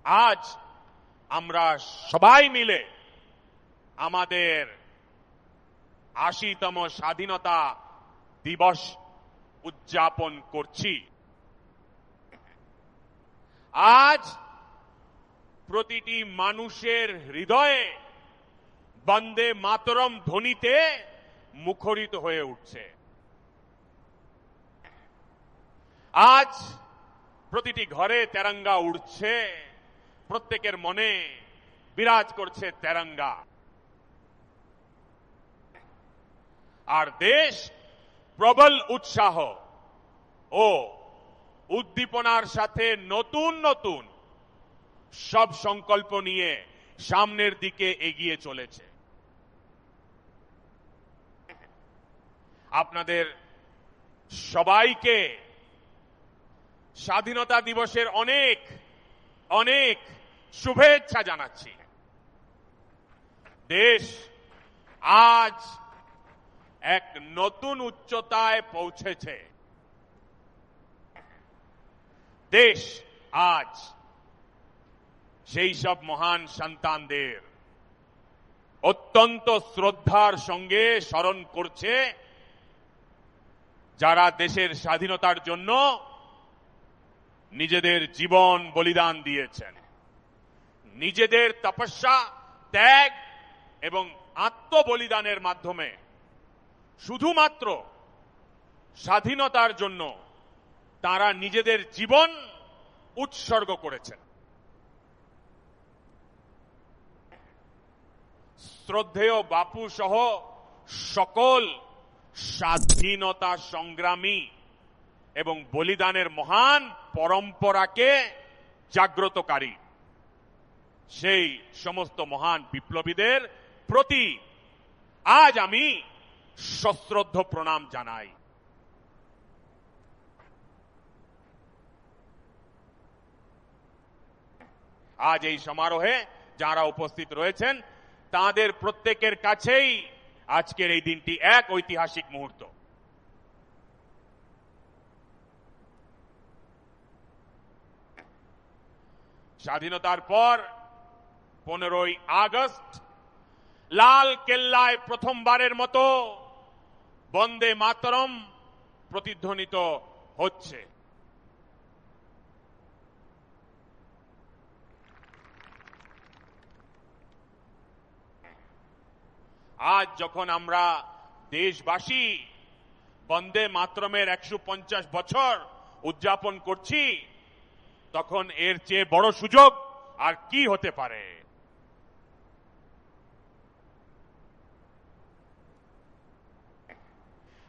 আজ আমরা সবাই মিলে আমাদের ৮০তম স্বাধীনতা দিবস উদযাপন করছি। আজ প্রতিটি মানুষের হৃদয়ে বন্দে মাতরম ধ্বনিতে মুখরিত হয়ে উঠছে। আজ প্রতিটি ঘরে তেরঙ্গা উড়ছে, প্রত্যেকের মনে বিরাজ করছে তেরঙ্গা। আর দেশ প্রবল উৎসাহ ও উদ্দীপনার সাথে নতুন নতুন সব সংকল্প নিয়ে সামনের দিকে এগিয়ে চলেছে। আপনাদের সবাইকে স্বাধীনতা দিবসের অনেক অনেক শুভেচ্ছা জানাচ্ছি। দেশ আজ এক নতুন উচ্চতায় পৌঁছেছে। দেশ আজ সেই সব মহান সন্তানদের অত্যন্ত শ্রদ্ধার সঙ্গে স্মরণ করছে যারা দেশের স্বাধীনতার জন্য নিজেদের জীবন বলিদান দিয়েছেন, নিজেদের তপস্যা, ত্যাগ এবং আত্মবলিদানের মাধ্যমে শুধুমাত্র স্বাধীনতার জন্য তারা নিজেদের জীবন উৎসর্গ করেছেন। শ্রদ্ধেয় বাপু সহ সকল স্বাধীনতা সংগ্রামী এবং বলিদানের মহান পরম্পরাকে জাগ্রতকারী সেই সমস্ত মহান বিপ্লবীদের প্রতি আজ আমি সশ্রদ্ধ প্রণাম জানাই। আজ এই সমারোহে যারা উপস্থিত রয়েছেন তাদের প্রত্যেকের কাছেই আজকের এই দিনটি এক ঐতিহাসিক মুহূর্ত। স্বাধীনতার পর 15ই আগস্ট লাল কেল্লায় প্রথমবারের মতো বন্দে মাতরম প্রতিধ্বনিত হচ্ছে। আজ যখন আমরা দেশবাসী বন্দে মাতরমের 150 বছর উদযাপন করছি, তখন এর চেয়ে বড় সুযোগ আর কি হতে পারে।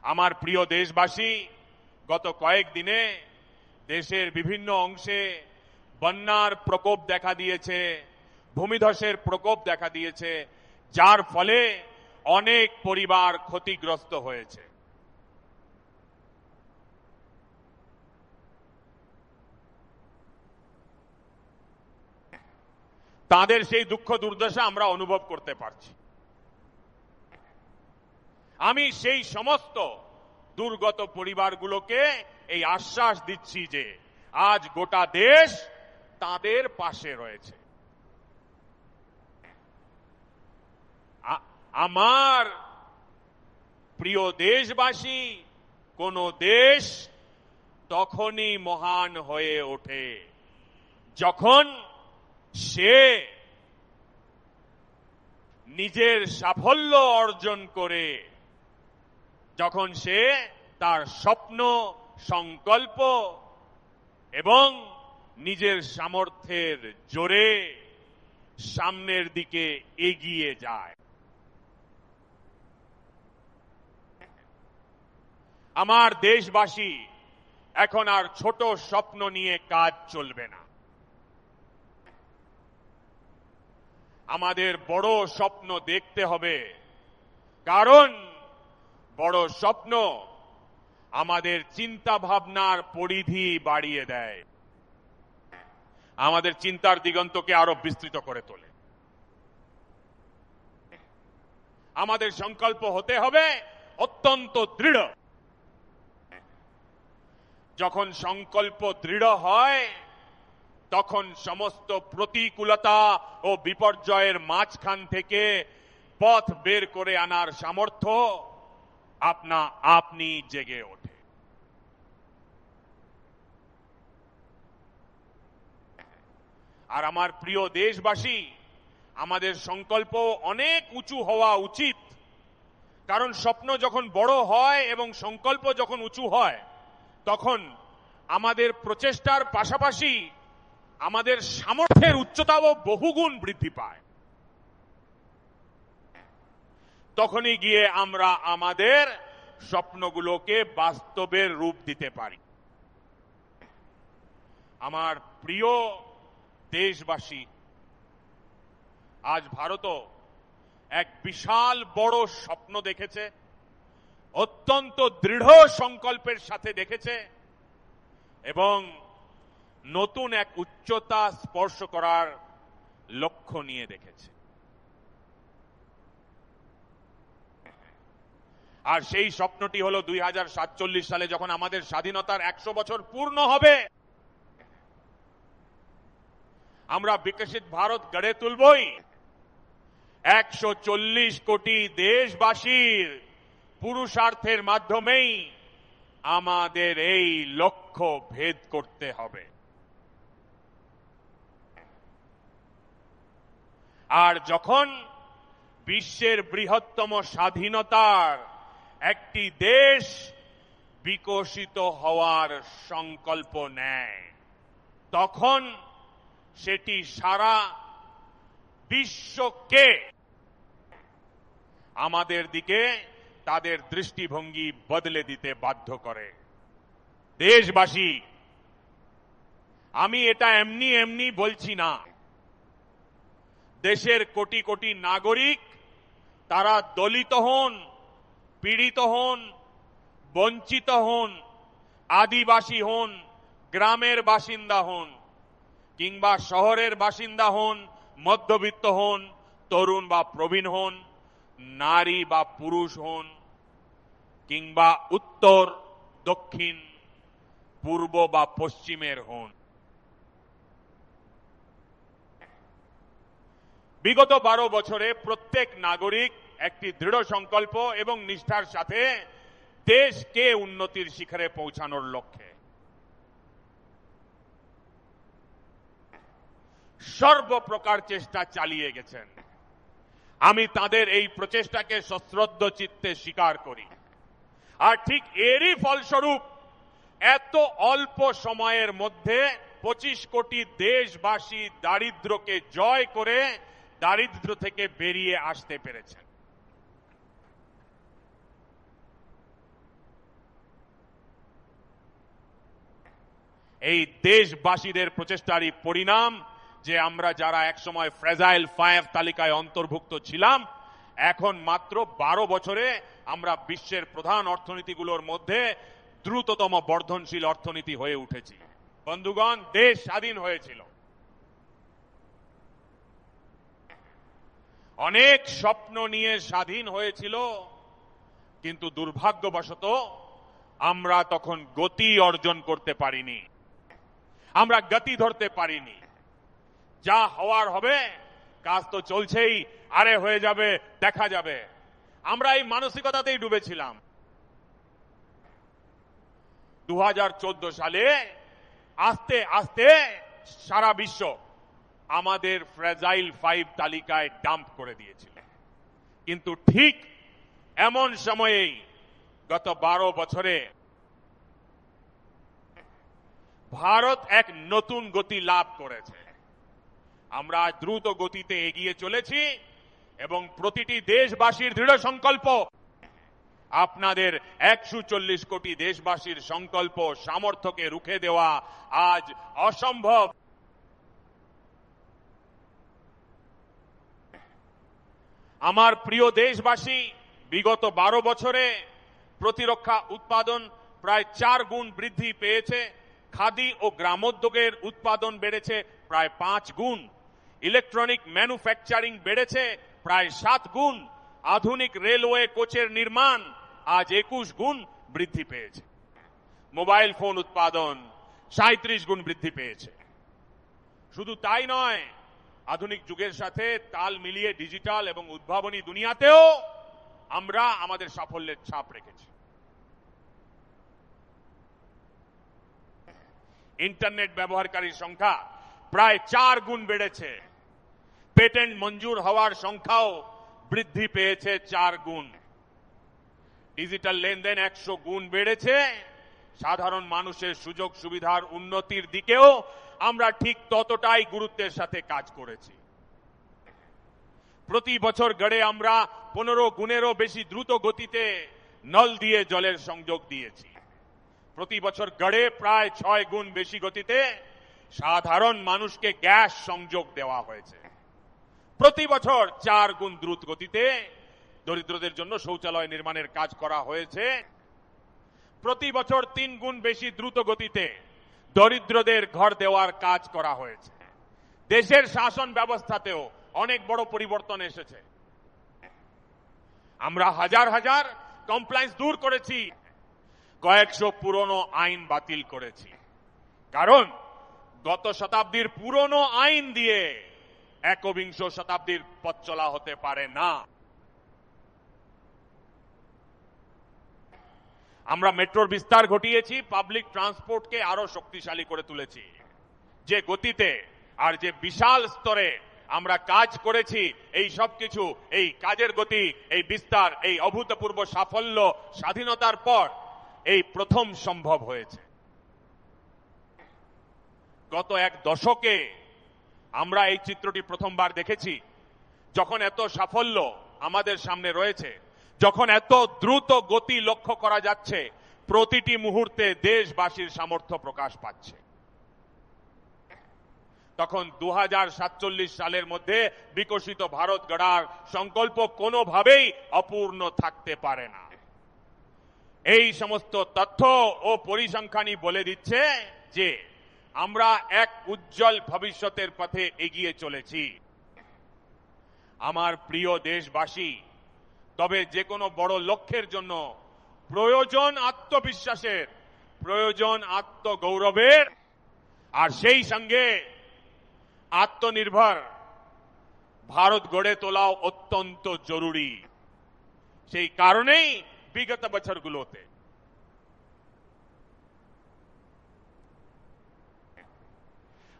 আমার প্রিয় দেশবাসী, গত কয়েকদিনে দেশের বিভিন্ন অংশে বন্যার প্রকোপ দেখা দিয়েছে, ভূমিধসের প্রকোপ দেখা দিয়েছে, যার ফলে অনেক পরিবার ক্ষতিগ্রস্ত হয়েছে। তাদের সেই দুঃখ দুর্দশা আমরা অনুভব করতে পারছি। আমি সেই সমস্ত দুর্গত পরিবারগুলোকে এই আশ্বাস দিচ্ছি যে আজ গোটা দেশ তাদের পাশে রয়েছে। আমার প্রিয় দেশবাসী, কোন দেশ তখনই মহান হয়ে ওঠে যখন সে নিজের সাফল্য অর্জন করে, যখন সে তার স্বপ্ন, সংকল্প এবং নিজের সামর্থ্যের জোরে সামনের দিকে এগিয়ে যায়। আমার দেশবাসী, এখন আর ছোট স্বপ্ন নিয়ে কাজ চলবে না। আমাদের বড় স্বপ্ন দেখতে হবে, কারণ বড় স্বপ্ন আমাদের চিন্তা ভাবনার পরিধি বাড়িয়ে দেয়, আমাদের চিন্তার দিগন্তকে আরো বিস্তৃত করে তোলে। আমাদের সংকল্প হতে হবে অত্যন্ত দৃঢ়। যখন সংকল্প দৃঢ় হয় তখন সমস্ত প্রতিকূলতা ও বিপর্যয়ের মাঝখান থেকে পথ বের করে আনার সামর্থ্য আপনি জেগে ওঠে। আর আমার প্রিয় দেশবাসী, আমাদের সংকল্প অনেক উঁচু হওয়া উচিত, কারণ স্বপ্ন যখন বড় হয় এবং সংকল্প যখন উঁচু হয় তখন আমাদের প্রচেষ্টার পাশাপাশি আমাদের সামর্থ্যের উচ্চতাও বহুগুণ বৃদ্ধি পায়। তখনই গিয়ে আমরা আমাদের স্বপ্নগুলোকে বাস্তবের রূপ দিতে পারি। আমার প্রিয় দেশবাসী, আজ ভারতও এক বিশাল বড় স্বপ্ন দেখেছে, অত্যন্ত দৃঢ় সংকল্পের সাথে দেখেছে এবং নতুন এক উচ্চতা স্পর্শ করার লক্ষ্য নিয়ে দেখেছে। আর সেই স্বপ্নটি হলো 2047 সালে যখন আমাদের স্বাধীনতার 100 বছর পূর্ণ হবে, আমরা বিকশিত ভারত গড়ে তুলবই। 140 কোটি দেশবাসীর পুরুষার্থের মাধ্যমেই আমাদের এই লক্ষ্য ভেদ করতে হবে। আর যখন বিশ্বের বৃহত্তম স্বাধীনতার একটি দেশ বিকশিত হওয়ার সংকল্প নেয়, তখন সেটি সারা বিশ্বকে আমাদের দিকে তাদের দৃষ্টিভঙ্গি বদলে দিতে বাধ্য করে। দেশবাসী, আমি এটা এমনি এমনি বলছি না। দেশের কোটি কোটি নাগরিক, তারা দলিত হন, পীড়িত হন, বঞ্চিত হন, আদিবাসী হন, গ্রামের বাসিন্দা হন, কিংবা শহরের বাসিন্দা হন, মধ্যবিত্ত হন, তরুণ বা প্রবীণ হন, নারী বা পুরুষ হন, কিংবা উত্তর, দক্ষিণ, পূর্ব বা পশ্চিমের হন, বিগত 12 বছরে প্রত্যেক নাগরিক একটি দৃঢ় সংকল্প এবং নিষ্ঠার সাথে দেশকে উন্নতির শিখরে পৌঁছানোর লক্ষ্যে সর্বপ্রকার চেষ্টা চালিয়ে গেছেন। আমি তাদের এই প্রচেষ্টাকে সশ্রদ্ধ চিত্তে স্বীকার করি। আর ঠিক এরই ফলস্বরূপ এত অল্প সময়ের মধ্যে 25 কোটি দেশবাসী দারিদ্র্যকে জয় করে দারিদ্র্য থেকে বেরিয়ে আসতে পেরেছেন। এই দেশবাসীদের প্রচেষ্টারই পরিণাম যে আমরা যারা একসময় ফ্রেজাইল 5 তালিকায় অন্তর্ভুক্ত ছিলাম, এখন মাত্র 12 বছরে আমরা বিশ্বের প্রধান অর্থনীতিগুলোর মধ্যে দ্রুততম বর্ধনশীল অর্থনীতি হয়ে উঠেছি। বন্ধুগণ, দেশ স্বাধীন হয়েছিল, অনেক স্বপ্ন নিয়ে স্বাধীন হয়েছিল, কিন্তু দুর্ভাগ্যবশত আমরা তখন গতি অর্জন করতে পারিনি, আমরা গতি ধরতে পারিনি। যা হওয়ার হবে, কাজ তো চলছেই, আরে হয়ে যাবে, দেখা যাবে। আমরা এই মানসিকতাতেই ডুবেছিলাম। 2014 সালে আস্তে আস্তে সারা বিশ্ব আমাদের ফ্রেজাইল 5 তালিকায় ডাম্প করে দিয়েছিল। কিন্তু ঠিক এমন সময়েই গত 12 বছরে ভারত এক নতুন গতি লাভ করেছে। আমরা দ্রুত গতিতে এগিয়ে চলেছি এবং প্রতিটি দেশবাসীর দৃঢ় সংকল্প, আপনাদের 140 কোটি দেশবাসীর সংকল্প সামর্থ্যকে রুখে দেওয়া আজ অসম্ভব। আমার প্রিয় দেশবাসী, বিগত 12 বছরে প্রতিরক্ষা উৎপাদন প্রায় 4 গুণ বৃদ্ধি পেয়েছে, খাদি ও গ্রামোদ্যোগের উৎপাদন বেড়েছে প্রায় 5 গুণ, ইলেকট্রনিক ম্যানুফ্যাকচারিং বেড়েছে প্রায় 7 গুণ, আধুনিক রেলওয়ে কোচের নির্মাণ আজ 21 গুণ বৃদ্ধি পেয়েছে, মোবাইল ফোন উৎপাদন 37 গুণ বৃদ্ধি পেয়েছে। শুধু তাই নয়, আধুনিক যুগের সাথে তাল মিলিয়ে ডিজিটাল এবং উদ্ভাবনী দুনিয়াতেও আমরা আমাদের সাফল্যের ছাপ রেখেছি। ইন্টারনেট ব্যবহারকারীর সংখ্যা প্রায় 4 গুণ বেড়েছে। পেটেন্ট মঞ্জুর হওয়ার সংখ্যাও বৃদ্ধি পেয়েছে 4 গুণ। ডিজিটাল লেনদেন 100 গুণ বেড়েছে। সাধারণ মানুষের সুযোগ সুবিধার উন্নতির দিকেও আমরা ঠিক ততটাই গুরুত্বের সাথে কাজ করেছি। প্রতি বছর গড়ে আমরা 15 গুণেরও বেশি দ্রুত গতিতে নল দিয়ে জলের সংযোগ দিয়েছি। প্রতি বছর গড়ে প্রায় 6 গুণ বেশি গতিতে সাধারণ মানুষকে গ্যাস সংযোগ দেওয়া হয়েছে। প্রতি বছর 4 গুণ দ্রুত গতিতে দরিদ্রদের জন্য শৌচালয় নির্মাণের কাজ করা হয়েছে। প্রতি বছর 3 গুণ বেশি দ্রুত গতিতে দরিদ্রদের ঘর দেওয়ার কাজ করা হয়েছে। দেশের শাসন ব্যবস্থাতেও অনেক বড় পরিবর্তন এসেছে। আমরা হাজার হাজার কমপ্লায়েন্স দূর করেছি, কয়েকশো পুরনো আইন বাতিল করেছি। কারণ গত শতাব্দীর পুরনো আইন দিয়ে একবিংশ শতাব্দীর পথ চলা হতে পারে না। আমরা মেট্রোর বিস্তার ঘটিয়েছি, পাবলিক ট্রান্সপোর্টকে আরো শক্তিশালী করে তুলেছি। যে গতিতে আর যে বিশাল স্তরে আমরা কাজ করেছি, এই সবকিছু, এই কাজের গতি, এই বিস্তার, এই অভূতপূর্ব সাফল্য স্বাধীনতার পর এই প্রথম সম্ভব হয়েছে। গত 1 দশকে আমরা এই চিত্রটি প্রথমবার দেখেছি, যখন এত সাফল্য আমাদের সামনে রয়েছে, যখন এত দ্রুত গতি লক্ষ্য করা যাচ্ছে, প্রতিটি মুহূর্তে দেশবাসীর সামর্থ্য প্রকাশ পাচ্ছে। তখন 2047 সালের মধ্যে বিকশিত ভারত গড়ার সংকল্প কোনোভাবেই অপূর্ণ থাকতে পারে না। এই সমস্ত তথ্য ও পরিসংখ্যানই বলে দিচ্ছে যে আমরা এক উজ্জ্বল ভবিষ্যতের পথে এগিয়ে চলেছি। আমার প্রিয় দেশবাসী, তবে যে কোনো বড় লক্ষ্যের জন্য প্রয়োজন আত্মবিশ্বাসের, প্রয়োজন আত্মগৌরবের, আর সেই সঙ্গে আত্মনির্ভর ভারত গড়ে তোলাও অত্যন্ত জরুরি। সেই কারণেই বিগত বছরগুলোতে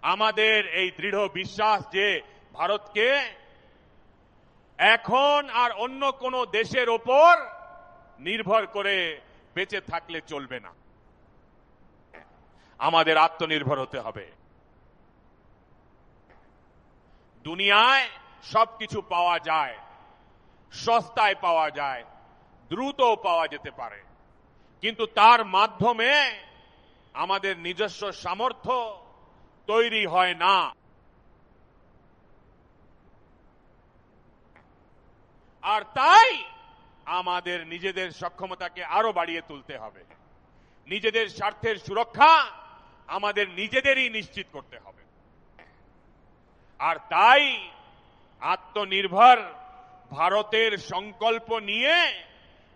আমাদের এই দৃঢ় বিশ্বাস যে ভারতকে এখন আর অন্য কোন দেশের ওপর নির্ভর করে বেঁচে থাকলে চলবে না। আমাদের আত্মনির্ভর হতে হবে। দুনিয়ায় সবকিছু পাওয়া যায়, সস্তায় পাওয়া যায়, দ্রুত পাওয়া যেতে পারে, কিন্তু তার মাধ্যমে আমাদের নিজস্ব সামর্থ্য তৈরি হয় না। আর তাই আমাদের নিজেদের সক্ষমতাকে আরো বাড়িয়ে তুলতে হবে। নিজেদের স্বার্থের সুরক্ষা আমাদের নিজেদেরই নিশ্চিত করতে হবে। আর তাই আত্মনির্ভর ভারতের সংকল্প নিয়ে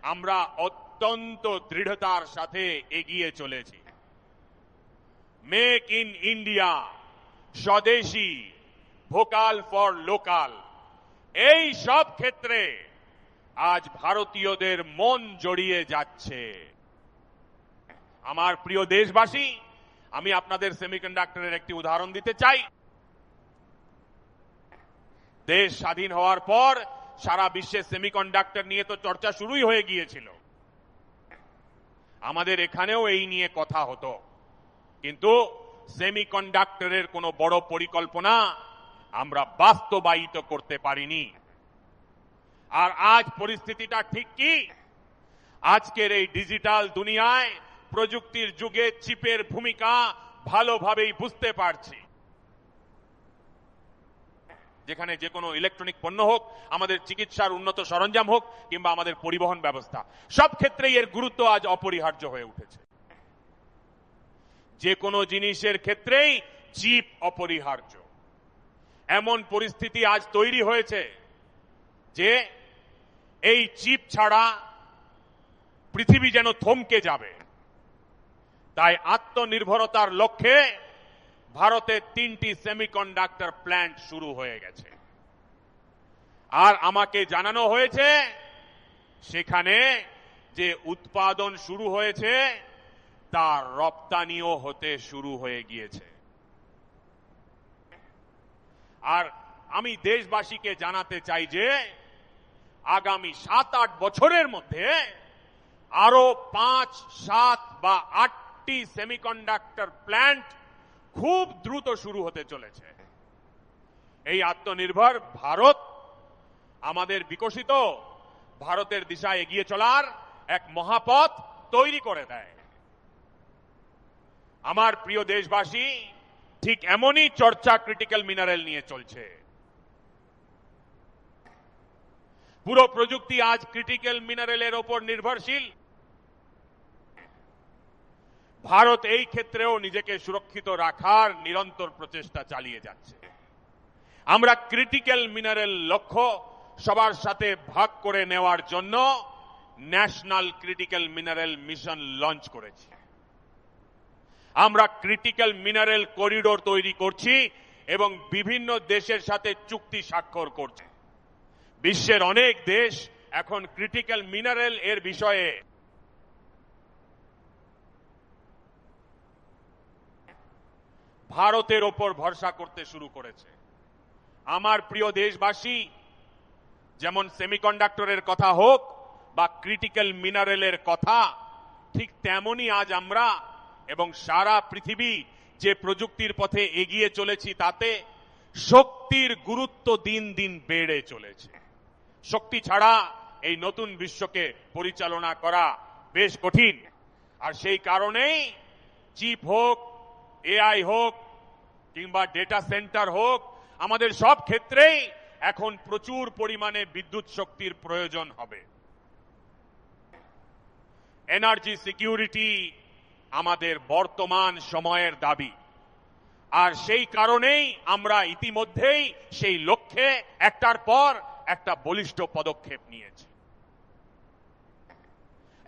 আমরা অত্যন্ত দৃঢ়তার সাথে এগিয়ে চলেছি। Make in India, swadeshi, vocal for local, এই সব ক্ষেত্রে আজ ভারতীয়দের মন জড়িয়ে যাচ্ছে। আমার প্রিয় দেশবাসী, আমি আপনাদের সেমিকন্ডাক্টরের একটি উদাহরণ দিতে চাই। দেশ স্বাধীন হওয়ার পর সারা বিশ্বে সেমিকন্ডাক্টর নিয়ে তো চর্চা শুরুই হয়ে গিয়েছিল। আমাদের এখানেও এই নিয়ে কথা হতো, কিন্তু সেমিকন্ডাক্টরের কোনো বড় পরিকল্পনা আমরা বাস্তবায়িত করতে পারিনি। আর আজ পরিস্থিতিটা ঠিক কি? আজকের এই ডিজিটাল দুনিয়ায় প্রযুক্তির যুগে চিপের ভূমিকা ভালোভাবেই বুঝতে পারছি। যেখানে যে কোনো ইলেকট্রনিক পণ্য হোক, আমাদের চিকিৎসার উন্নত সরঞ্জাম হোক, কিংবা আমাদের পরিবহন ব্যবস্থা, সব ক্ষেত্রেই এর গুরুত্ব আজ অপরিহার্য হয়ে উঠেছে। যে কোনো জিনিসের ক্ষেত্রেই চিপ অপরিহার্য। এমন পরিস্থিতি আজ তৈরি হয়েছে যে এই চিপ ছাড়া পৃথিবী যেন থমকে যাবে। তাই আত্মনির্ভরতার লক্ষ্যে ভারতে 3টি সেমিকন্ডাক্টর প্ল্যান্ট শুরু হয়ে গেছে। আর আমাকে জানানো হয়েছে সেখানে যে উৎপাদন শুরু হয়েছে তার রপ্তানিও হতে শুরু হয়ে গিয়েছে। আর আমি দেশবাসীকে জানাতে চাই যে আগামী 7-8 বছরের মধ্যে আরো 5, 7 বা 8টি সেমিকন্ডাক্টর প্ল্যান্ট খুব দ্রুত শুরু হতে চলেছে। এই আত্মনির্ভর ভারত আমাদের বিকশিত ভারতের দিশায় এগিয়ে চলার এক মহাপথ তৈরি করে দেয়। আমার প্রিয় দেশবাসী, ঠিক এমনই চর্চা ক্রিটিক্যাল মিনারেল নিয়ে চলছে। পুরো প্রযুক্তি আজ ক্রিটিক্যাল মিনারেলের ওপর নির্ভরশীল। ভারত এই ক্ষেত্রেও নিজেকে সুরক্ষিত রাখার নিরন্তর প্রচেষ্টা চালিয়ে যাচ্ছে। আমরা ক্রিটিক্যাল মিনারেল লক্ষ্য সবার সাথে ভাগ করে নেওয়ার জন্য national critical mineral mission launch করেছি। আমরা ক্রিটিক্যাল মিনারেল করিডোর তৈরি করছি এবং বিভিন্ন দেশের সাথে চুক্তি স্বাক্ষর করছি। বিশ্বের অনেক দেশ এখন ক্রিটিক্যাল মিনারেল এর বিষয়ে ভারতের ওপর ভরসা করতে শুরু করেছে। আমার প্রিয় দেশবাসী, যেমন সেমিকন্ডাক্টরের কথা হোক বা ক্রিটিক্যাল মিনারেলের কথা, ঠিক তেমনই আজ আমরা এবং সারা পৃথিবী যে প্রযুক্তির পথে এগিয়ে চলেছি তাতে শক্তির গুরুত্ব দিন দিন বেড়ে চলেছে। শক্তি ছাড়া এই নতুন বিশ্বকে পরিচালনা করা বেশ কঠিন। আর সেই কারণেই চিপ হোক, এআই হোক কিংবা ডেটা সেন্টার হোক, আমাদের সব ক্ষেত্রেই এখন প্রচুর পরিমাণে বিদ্যুৎ শক্তির প্রয়োজন হবে। এনার্জি সিকিউরিটি আমাদের বর্তমান সময়ের দাবি। আর সেই কারণেই আমরা ইতিমধ্যেই সেই লক্ষ্যে একটার পর একটা বলিষ্ঠ পদক্ষেপ নিয়েছি।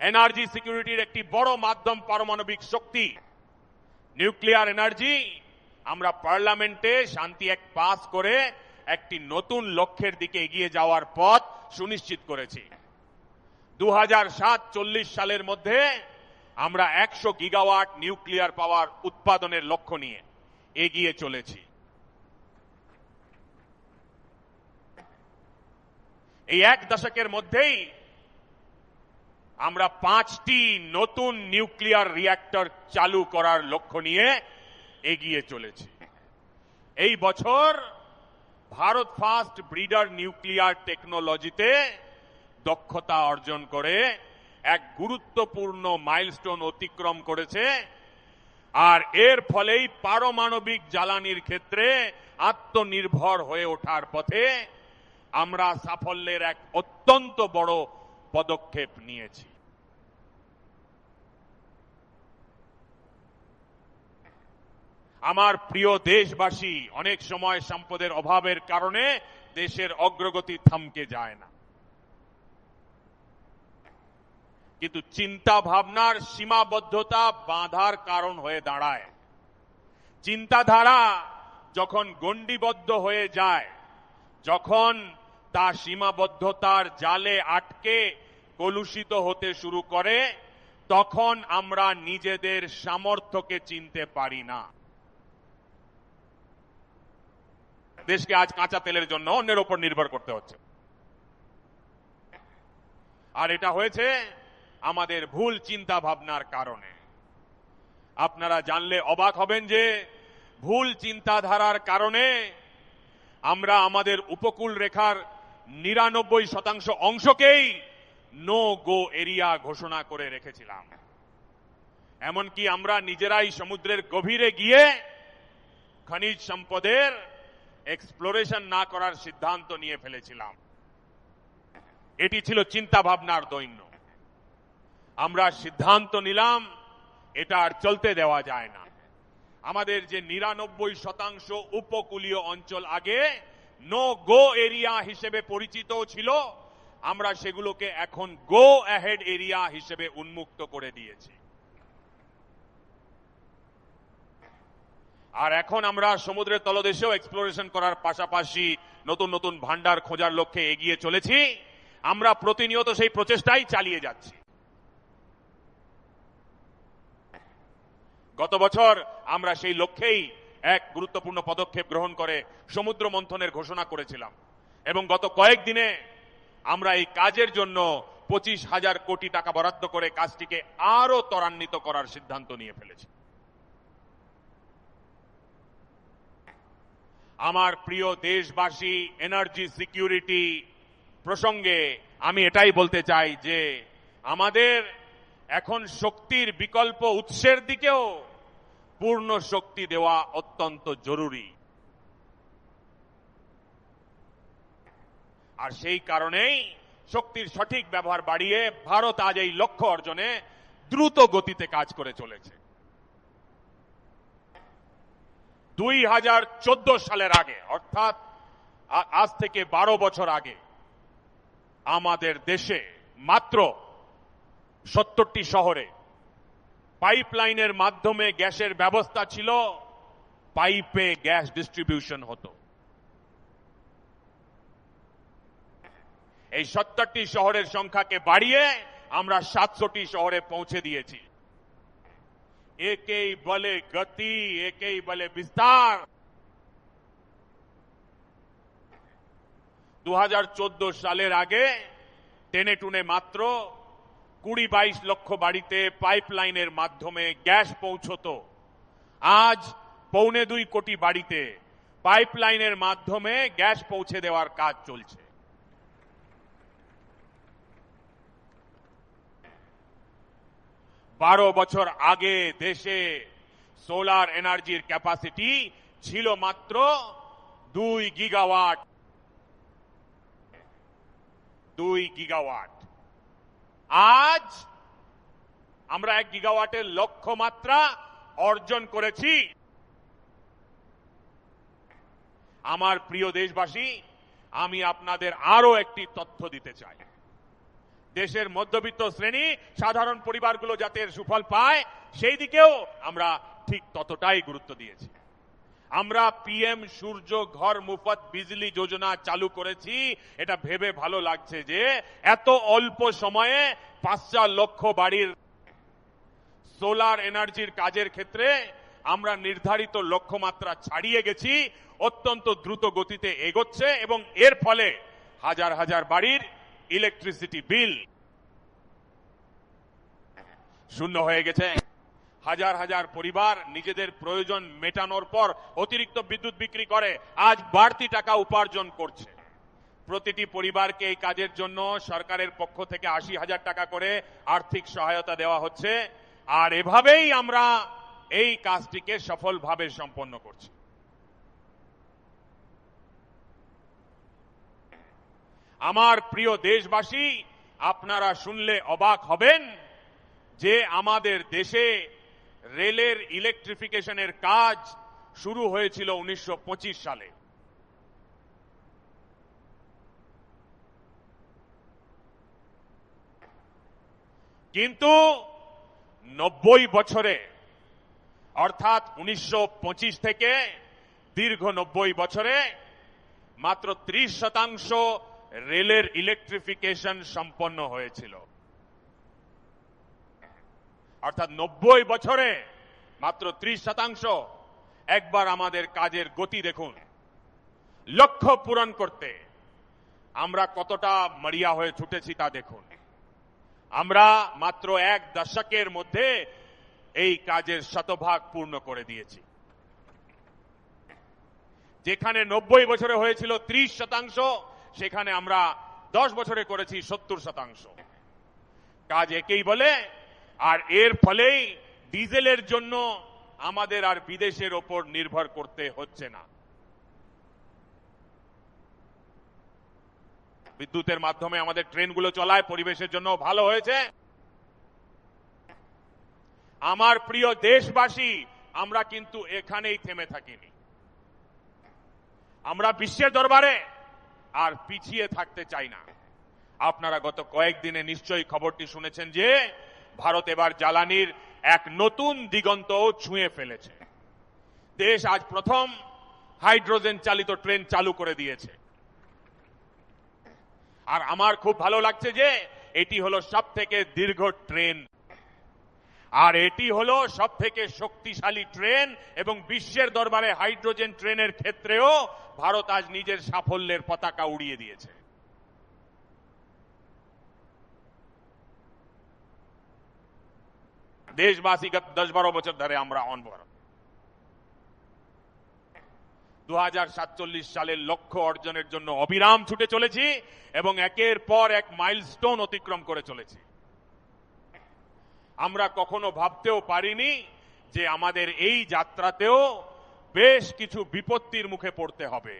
এনার্জি সিকিউরিটির একটি বড় মাধ্যম পারমাণবিক শক্তি, নিউক্লিয়ার এনার্জি। আমরা পার্লামেন্টে শান্তি অ্যাক্ট পাস করে একটি নতুন লক্ষ্যের দিকে এগিয়ে যাওয়ার পথ সুনিশ্চিত করেছি। 2040 সালের মধ্যে আমরা 100 গিগাওয়াট নিউক্লিয়ার পাওয়ার উৎপাদনের লক্ষ্য নিয়ে এগিয়ে চলেছি। এই এক দশকের মধ্যেই আমরা 5টি নতুন নিউক্লিয়ার রিঅ্যাক্টর চালু করার লক্ষ্য নিয়ে এগিয়ে চলেছি। এই বছর ভারত ফাস্ট ব্রিডার নিউক্লিয়ার টেকনোলজিতে দক্ষতা অর্জন করে এক গুরুত্বপূর্ণ মাইলস্টোন অতিক্রম করেছে। আর এর ফলেই পারমাণবিক জ্বালানির ক্ষেত্রে আত্মনির্ভর হয়ে ওঠার পথে আমরা সাফল্যের এক অত্যন্ত বড় পদক্ষেপ নিয়েছি। আমার প্রিয় দেশবাসী, অনেক সময় সম্পদের অভাবের কারণে দেশের অগ্রগতি থমকে যায় না, কিন্তু চিন্তা ভাবনার সীমাবদ্ধতা বাধার কারণ হয়ে দাঁড়ায়। চিন্তাধারা যখন গণ্ডিবদ্ধ হয়ে যায়, যখন তা সীমাবদ্ধতার জালে আটকে কলুষিত হতে শুরু করে, তখন আমরা নিজেদের সামর্থ্যকে চিনতে পারি না। দেশকে আজ কাঁচা তেলের জন্য অন্যের উপর নির্ভর করতে হচ্ছে। আর এটা হয়েছে আমাদের ভুল চিন্তা ভাবনার কারণে। আপনারা জানলে অবাক হবেন যে ভুল চিন্তাধারার কারণে আমরা আমাদের উপকূল রেখার 99% অংশকেই নো গো এরিয়া ঘোষণা করে রেখেছিলাম। এমনকি আমরা নিজেরাই সমুদ্রের গভীরে গিয়ে খনিজ সম্পদের এক্সপ্লোরেশন না করার সিদ্ধান্ত নিয়ে ফেলেছিলাম। এটি ছিল চিন্তা ভাবনার দৈন্য। আমরা সিদ্ধান্ত নিলাম এটা আর চলতে দেওয়া যায় না। আমাদের যে 99% উপকূলীয় অঞ্চল আগে নো গো এরিয়া হিসেবে পরিচিত ছিল, আমরা সেগুলোকে এখন গো অ্যাহেড এরিয়া হিসেবে উন্মুক্ত করে দিয়েছি। আর এখন আমরা সমুদ্রের তলদেশেও এক্সপ্লোরেশন করার পাশাপাশি নতুন নতুন ভান্ডার খোঁজার লক্ষ্যে এগিয়ে চলেছি। আমরা প্রতিনিয়ত সেই প্রচেষ্টাই চালিয়ে যাচ্ছি। গত বছর আমরা সেই লক্ষ্যেই এক গুরুত্বপূর্ণ পদক্ষেপ গ্রহণ করে সমুদ্র মন্থনের ঘোষণা করেছিলাম এবং গত কয়েকদিনে আমরা এই কাজের জন্য 25,000 কোটি টাকা বরাদ্দ করে কাজটিকে আরো ত্বরান্বিত করার সিদ্ধান্ত নিয়ে ফেলেছি। আমার প্রিয় দেশবাসী, এনার্জি সিকিউরিটি প্রসঙ্গে আমি এটাই বলতে চাই যে আমাদের এখন শক্তির বিকল্প উৎসের দিকেও পূর্ণ শক্তি দেওয়া অত্যন্ত জরুরি। আর সেই কারণেই শক্তির সঠিক ব্যবহার বাড়িয়ে ভারত আজ এই লক্ষ্য অর্জনে দ্রুত গতিতে কাজ করে চলেছে। 2014 সালের আগে, অর্থাৎ আজ থেকে 12 বছর আগে, আমাদের দেশে মাত্র 70টি শহরে পাইপলাইনের মাধ্যমে গ্যাসের ব্যবস্থা ছিল, পাইপে গ্যাস ডিস্ট্রিবিউশন হতো। এই 70টি শহরের সংখ্যাকে বাড়িয়ে আমরা 700টি শহরে পৌঁছে দিয়েছি। একেই বলে গতি, একেই বলে বিস্তার। 2014 সালের আগে টেনে টুনে মাত্র 20-22 লক্ষ বাড়িতে পাইপলাইনের মাধ্যমে গ্যাস পৌঁছতো। আজ 1.25 কোটি বাড়িতে পাইপলাইনের মাধ্যমে গ্যাস পৌঁছে দেওয়ার কাজ চলছে। বারো বছর আগে দেশে সোলার এনার্জির ক্যাপাসিটি ছিল মাত্র 2 গিগাওয়াট। 2 গিগাওয়াট। আজ আমরা 1 গিগাওয়াটের লক্ষ্যমাত্রা অর্জন করেছি। আমার প্রিয় দেশবাসী, আমি আপনাদের আরো একটি তথ্য দিতে চাই। দেশের মধ্যবিত্ত শ্রেণী, সাধারণ পরিবারগুলো যাতে সুফল পায় সেই দিকেও আমরা ঠিক ততটাই গুরুত্ব দিয়েছি। আমরা পিএম সূর্য ঘর মুফত বিজলি যোজনা চালু করেছি। এটা ভেবে ভালো লাগছে যে এত অল্প সময়ে 5 লক্ষ বাড়ির সোলার এনার্জির কাজের ক্ষেত্রে আমরা নির্ধারিত লক্ষ্যমাত্রা ছাড়িয়ে গেছি। অত্যন্ত দ্রুত গতিতে এগোচ্ছে এবং এর ফলে হাজার হাজার বাড়ির ইলেকট্রিসিটি বিল শূন্য হয়ে গেছে। হাজার হাজার পরিবার নিজেদের প্রয়োজন মেটানোর পর অতিরিক্ত বিদ্যুৎ বিক্রি করে আজ বাড়তি টাকা উপার্জন করছে। প্রতিটি পরিবারকে এই কাজের জন্য সরকারের পক্ষ থেকে 80,000 টাকা করে আর্থিক সহায়তা দেওয়া হচ্ছে। আর এভাবেই আমরা এই কাজটিকে সফলভাবে সম্পন্ন করছি। আমার প্রিয় দেশবাসী, আপনারা শুনলে অবাক হবেন যে আমাদের দেশে রেলের ইলেকট্রিফিকেশনের কাজ শুরু হয়েছিল 1925 সালে। কিন্তু 90 বছরে, অর্থাৎ 1925 থেকে দীর্ঘ 90 বছরে মাত্র 30% রেলের ইলেকট্রিফিকেশন সম্পন্ন হয়েছিল। অর্থাৎ 90 বছরে মাত্র 30%। একবার আমাদের কাজের গতি দেখুন। লক্ষ্য পূরণ করতে আমরা কতটা মরিয়া হয়ে ছুটেছি তা দেখুন। আমরা মাত্র 1 দশকের মধ্যে এই কাজের শতভাগ পূর্ণ করে দিয়েছি। যেখানে 90 বছরে হয়েছিল 30%, সেখানে আমরা 10 বছরে করেছি 70%। কাজ একেই বলে। আর এর ফলেই ডিজেলের জন্য আমাদের আর বিদেশের ওপর নির্ভর করতে হচ্ছে না। বিদ্যুতের মাধ্যমে আমাদের ট্রেনগুলো চলায়, পরিবেশের জন্য ভালো হয়েছে। আমার প্রিয় দেশবাসী, আমরা কিন্তু এখানেই থেমে থাকিনি। আমরা বিশ্বের দরবারে আর পিছিয়ে থাকতে চাই না। আপনারা গত কয়েকদিনে নিশ্চয়ই খবরটি শুনেছেন যে ভারত এবার জ্বালানির এক নতুন দিগন্ত ছুঁয়ে ফেলেছে। দেশ আজ প্রথম হাইড্রোজেন চালিত ট্রেন চালু করে দিয়েছে। আর আমার খুব ভালো লাগছে যে এটি হলো সবথেকে দীর্ঘ ট্রেন, আর এটি হলো সবথেকে শক্তিশালী ট্রেন, এবং বিশ্বের দরবারে হাইড্রোজেন ট্রেনের ক্ষেত্রেও ভারত আজ নিজের সাফল্যের পতাকা উড়িয়ে দিয়েছে। দেশবাসী গত 10-12 বছর ধরে আমরা অনবর 2047 সালের লক্ষ্য অর্জনের জন্য অবিরাম ছুটে চলেছি এবং একের পর এক মাইলস্টোন অতিক্রম করে চলেছি। আমরা কখনো ভাবতেও পারিনি যে আমাদের এই যাত্রাতেও বেশ কিছু বিপত্তির মুখে পড়তে হবে।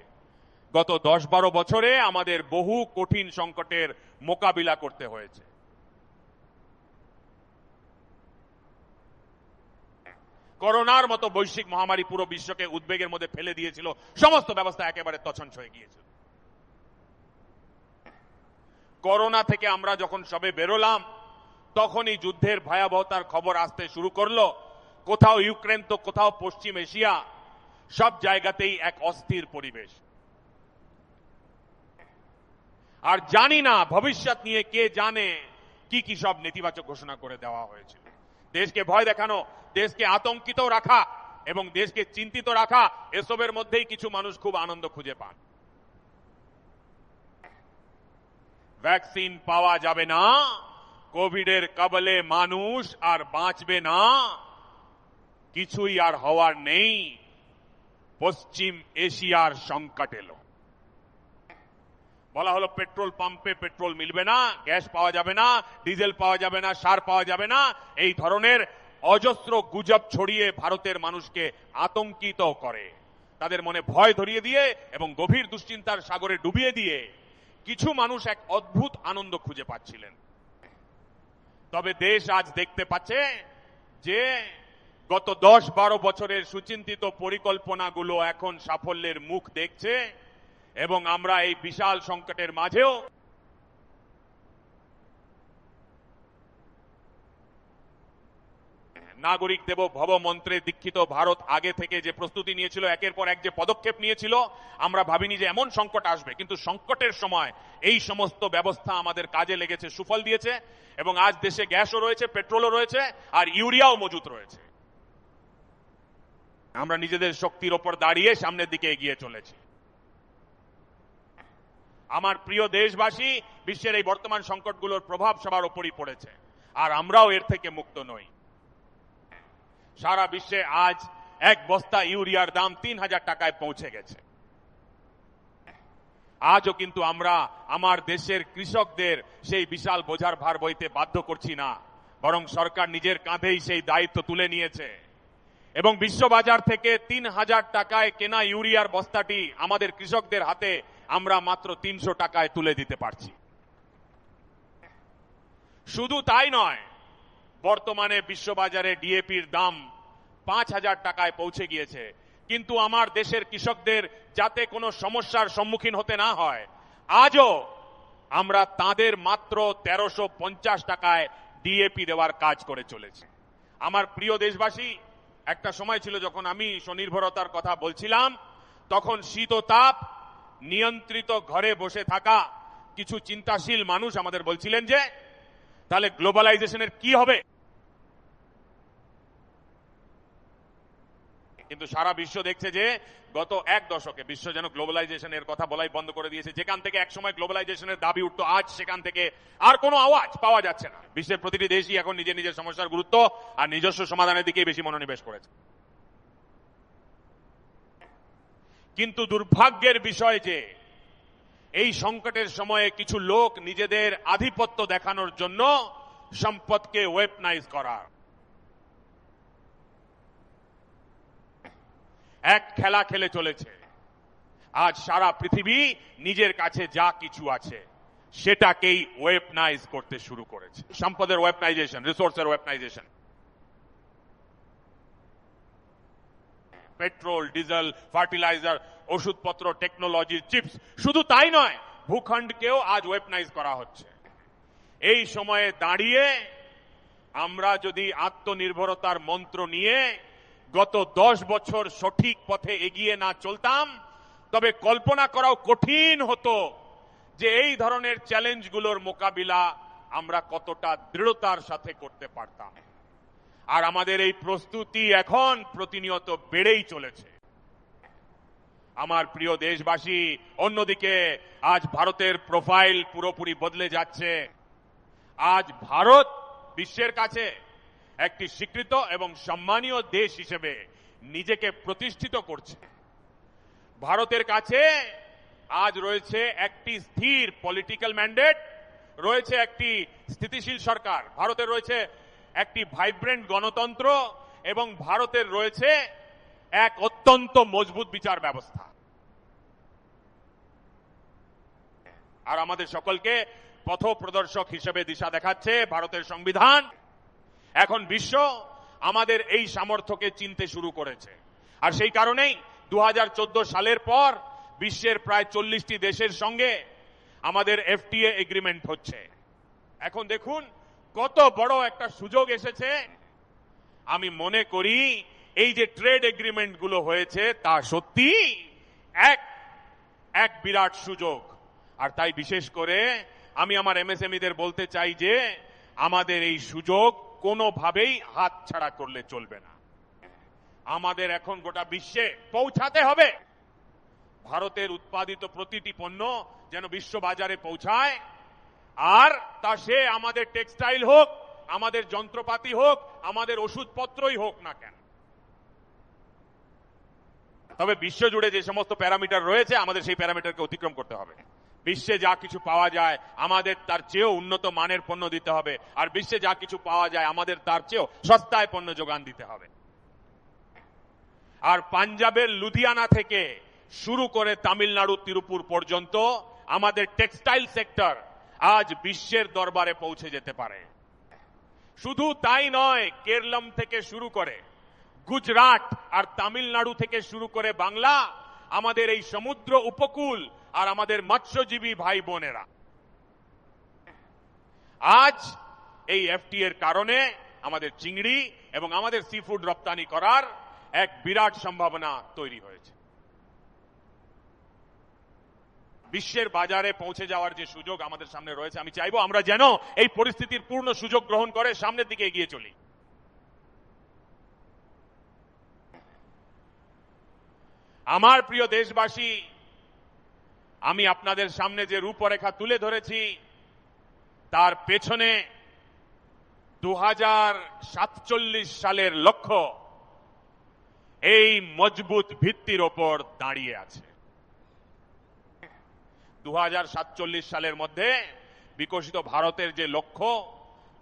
গত 10-12 বছরে আমাদের বহু কঠিন সংকটের মোকাবিলা করতে হয়েছে। করোনার মতো বৈশ্বিক মহামারী পুরো বিশ্বকে উদ্বেগের মধ্যে ফেলে দিয়েছিল, সমস্ত ব্যবস্থা একেবারে তছনছ হয়ে গিয়েছিল। করোনা থেকে আমরা যখন সবে বেরোলাম তখনই যুদ্ধের ভয়াবহতার খবর আসতে শুরু করলো। কোথাও ইউক্রেন তো কোথাও পশ্চিম এশিয়া, সব জায়গাতেই এক অস্থির পরিবেশ। আর জানি না ভবিষ্যৎ নিয়ে কে জানে কি কি সব নেতিবাচক ঘোষণা করে দেওয়া হয়েছিল। দেশকে ভয় দেখানো, দেশকে আতঙ্কিত রাখা এবং দেশকে চিন্তিত রাখা, এসবের মধ্যেই কিছু মানুষ খুব আনন্দ খুঁজে পান। ভ্যাকসিন পাওয়া যাবে না, কোভিডের কবলে মানুষ আর বাঁচবে না, কিছুই আর হওয়ার নেই, পশ্চিম এশিয়ার সংকট এলো। বলা হলো পেট্রোল পাম্পে পেট্রোল মিলবে না, গ্যাস পাওয়া যাবে না, ডিজেল পাওয়া যাবে না, সার পাওয়া যাবে না, এই ধরনের অজস্র গুজব ছড়িয়ে ভারতের মানুষকে আতঙ্কিত করে, তাদের মনে ভয় ধরিয়ে দিয়ে এবং গভীর দুশ্চিন্তার সাগরে ডুবিয়ে দিয়ে কিছু মানুষ এক অদ্ভুত আনন্দ খুঁজে পাচ্ছিলেন। তবে দেশ আজ দেখতে পাচ্ছে যে গত 10-12 বছরের সুচিন্তিত পরিকল্পনাগুলো এখন সাফল্যের মুখ দেখছে এবং আমরা এই বিশাল সংকটের মাঝেও নাগরিক দেব ভব মন্ত্রে দীক্ষিত ভারত আগে থেকে যে প্রস্তুতি নিয়েছিল, একের পর এক যে পদক্ষেপ নিয়েছিল, আমরা ভাবিনি যে এমন সংকট আসবে, কিন্তু সংকটের সময় এই সমস্ত ব্যবস্থা আমাদের কাজে লেগেছে, সুফল দিয়েছে এবং আজ দেশে গ্যাসও রয়েছে, পেট্রোলও রয়েছে আর ইউরিয়াও মজুত রয়েছে। আমরা নিজেদের শক্তির ওপর দাঁড়িয়ে সামনের দিকে এগিয়ে চলেছি। আমার প্রিয় দেশবাসী, বিশ্বের এই বর্তমান সংকটগুলোর প্রভাব সবার ওপরই পড়েছে আর আমরাও এর থেকে মুক্ত নই। সারা বিশ্বে আজ এক বস্তা ইউরিয়ার দাম 3000 টাকায় পৌঁছে গেছে। আজও কিন্তু আমরা আমার দেশের কৃষকদের সেই বিশাল বোঝার ভার বইতে বাধ্য করছি না, বরং সরকার নিজের কাঁধেই সেই দায়িত্ব তুলে নিয়েছে এবং বিশ্ববাজার থেকে 3000 টাকায় কেনা ইউরিয়ার বস্তাটি আমাদের কৃষকদের হাতে আমরা মাত্র 300 টাকায় তুলে দিতে পারছি। শুধু তাই নয়, বর্তমানে বিশ্ববাজারে ডিএপির দাম 5000 টাকায় পৌঁছে গিয়েছে, কিন্তু আমার দেশের কৃষকদের যাতে কোনো সমস্যার সম্মুখীন হতে না হয়, আজও আমরা তাদের মাত্র 1350 টাকায় ডিএপি দেওয়ার কাজ করে চলেছি। আমার প্রিয় দেশবাসী, একটা সময় ছিল যখন আমি স্বনির্ভরতার কথা বলছিলাম, তখন শীত ও তাপ নিয়ন্ত্রিত ঘরে বসে থাকা কিছু চিন্তাশীল মানুষ আমাদের বলছিলেন যে তাহলে গ্লোবালাইজেশনের কি হবে। কিন্তু সারা বিশ্ব দেখছে যে গত এক দশকে বিশ্ব যেন গ্লোবালাইজেশনের কথা বলাই বন্ধ করে দিয়েছে। যেখান থেকে একসময় গ্লোবালাইজেশনের দাবি উঠতো, আজ সেখান থেকে আর কোনো আওয়াজ পাওয়া যাচ্ছে না। বিশ্বের প্রতিটি দেশই এখন নিজের নিজের সমস্যার গুরুত্ব আর নিজস্ব সমাধানের দিকেই বেশি মনোনিবেশ করেছে। কিন্তু দুর্ভাগ্যের বিষয় যে এই সংকটের সময়ে কিছু লোক নিজেদের আধিপত্য দেখানোর জন্য সম্পদকে ওয়েপনাইজ করা, এক খেলা খেলে চলেছে। আজ সারা পৃথিবী নিজের কাছে যা কিছু আছে সেটাকেই ওয়েপনাইজ করতে শুরু করেছে। সম্পদের ওয়েপনাইজেশন, রিসোর্সের ওয়েপনাইজেশন, পেট্রোল, ডিজেল, ফার্টিলাইজার, ওষুধপত্র, টেকনোলজি, চিপস, শুধু তাই নয়, ভূখণ্ডকেও আজ ওয়েপনাইজ করা হচ্ছে। এই সময়ে দাঁড়িয়ে আমরা যদি আত্মনির্ভরতার মন্ত্র নিয়ে গত 10 বছর সঠিক পথে এগিয়ে না চলতাম তবে কল্পনা করাও কঠিন হতো যে এই ধরনের চ্যালেঞ্জগুলোর মোকাবিলা আমরা কতটা দৃঢ়তার সাথে করতে পারতাম। আর আমাদের এই প্রস্তুতি এখন প্রতিনিয়ত বেড়েই চলেছে। আমার প্রিয় দেশবাসী, অন্যদিকে আজ ভারতের প্রোফাইল পুরোপুরি বদলে যাচ্ছে। আজ ভারত বিশ্বের কাছে একটি স্বীকৃত এবং সম্মানীয় দেশ হিসেবে নিজেকে প্রতিষ্ঠিত করছে। ভারতের কাছে আজ রয়েছে একটি স্থির পলিটিক্যাল ম্যান্ডেট, রয়েছে একটি স্থিতিশীল সরকার, ভারতের রয়েছে একটি ভাইব্রেন্ট গণতন্ত্র এবং ভারতের রয়েছে এক অত্যন্ত মজবুত বিচার ব্যবস্থা। আর আমাদের সকলকে পথ প্রদর্শক হিসেবে দিশা দেখাচ্ছে ভারতের সংবিধান। এখন বিশ্ব আমাদের এই সামর্থ্যকে চিনতে শুরু করেছে। আর সেই কারণেই 2014 সালের পর বিশ্বের প্রায় 40টি দেশের সঙ্গে আমাদের এফটিএ এগ্রিমেন্ট হচ্ছে। এখন দেখুন কত বড় একটা সুযোগ এসেছে। আমি মনে করি এই যে ট্রেড এগ্রিমেন্ট গুলো হয়েছে তা সত্যি এক বিরাট সুযোগ। আর তাই বিশেষ করে আমি আমার এমএসএমইদের বলতে চাই যে আমাদের এই সুযোগ কোনোভাবেই হাতছাড়া করলে চলবে না। আমাদের এখন গোটা বিশ্বে পৌঁছাতে হবে। ভারতের উৎপাদিত প্রতিটি পণ্য যেন বিশ্ব বাজারে পৌঁছায়, আর তা সে আমাদের টেক্সটাইল হোক, আমাদের যন্ত্রপাতি হোক, আমাদের ওষুধপত্রই হোক না কেন। তবে বিশ্বজুড়ে যে সমস্ত প্যারামিটার রয়েছে আমাদের সেই প্যারামিটারকে অতিক্রম করতে হবে। বিশ্বে যা কিছু পাওয়া যায় আমাদের তার চেয়েও উন্নত মানের পণ্য দিতে হবে, আর বিশ্বে যা কিছু পাওয়া যায় আমাদের তার চেয়েও সস্তায় পণ্য যোগান দিতে হবে। আর পাঞ্জাবের লুধিয়ানা থেকে শুরু করে তামিলনাড়ু তিরুপুর পর্যন্ত আমাদের টেক্সটাইল সেক্টর আজ বিশ্বের দরবারে পৌঁছে যেতে পারে। শুধু তাই নয়, কেরলম থেকে শুরু করে গুজরাট আর তামিলনাড়ু থেকে শুরু করে বাংলা, আমাদের এই সমুদ্র উপকূল আর আমাদের মৎস্যজীবী ভাই বোনেরা আজ এই এফটিএর কারণে আমাদের চিংড়ি এবং আমাদের সি ফুড রপ্তানি করার এক বিরাট সম্ভাবনা তৈরি হয়েছে। বিশ্বের বাজারে পৌঁছে যাওয়ার যে সুযোগ আমাদের সামনে রয়েছে, আমি চাইবো আমরা যেন এই পরিস্থিতির পূর্ণ সুযোগ গ্রহণ করে সামনের দিকে এগিয়ে চলি। আমার প্রিয় দেশবাসী, আমি আপনাদের সামনে যে রূপরেখা তুলে ধরেছি তার পেছনে 2047 সালের লক্ষ্য এই মজবুত ভিত্তির ওপর দাঁড়িয়ে আছে। 2047 সালের মধ্যে বিকশিত ভারতের যে লক্ষ্য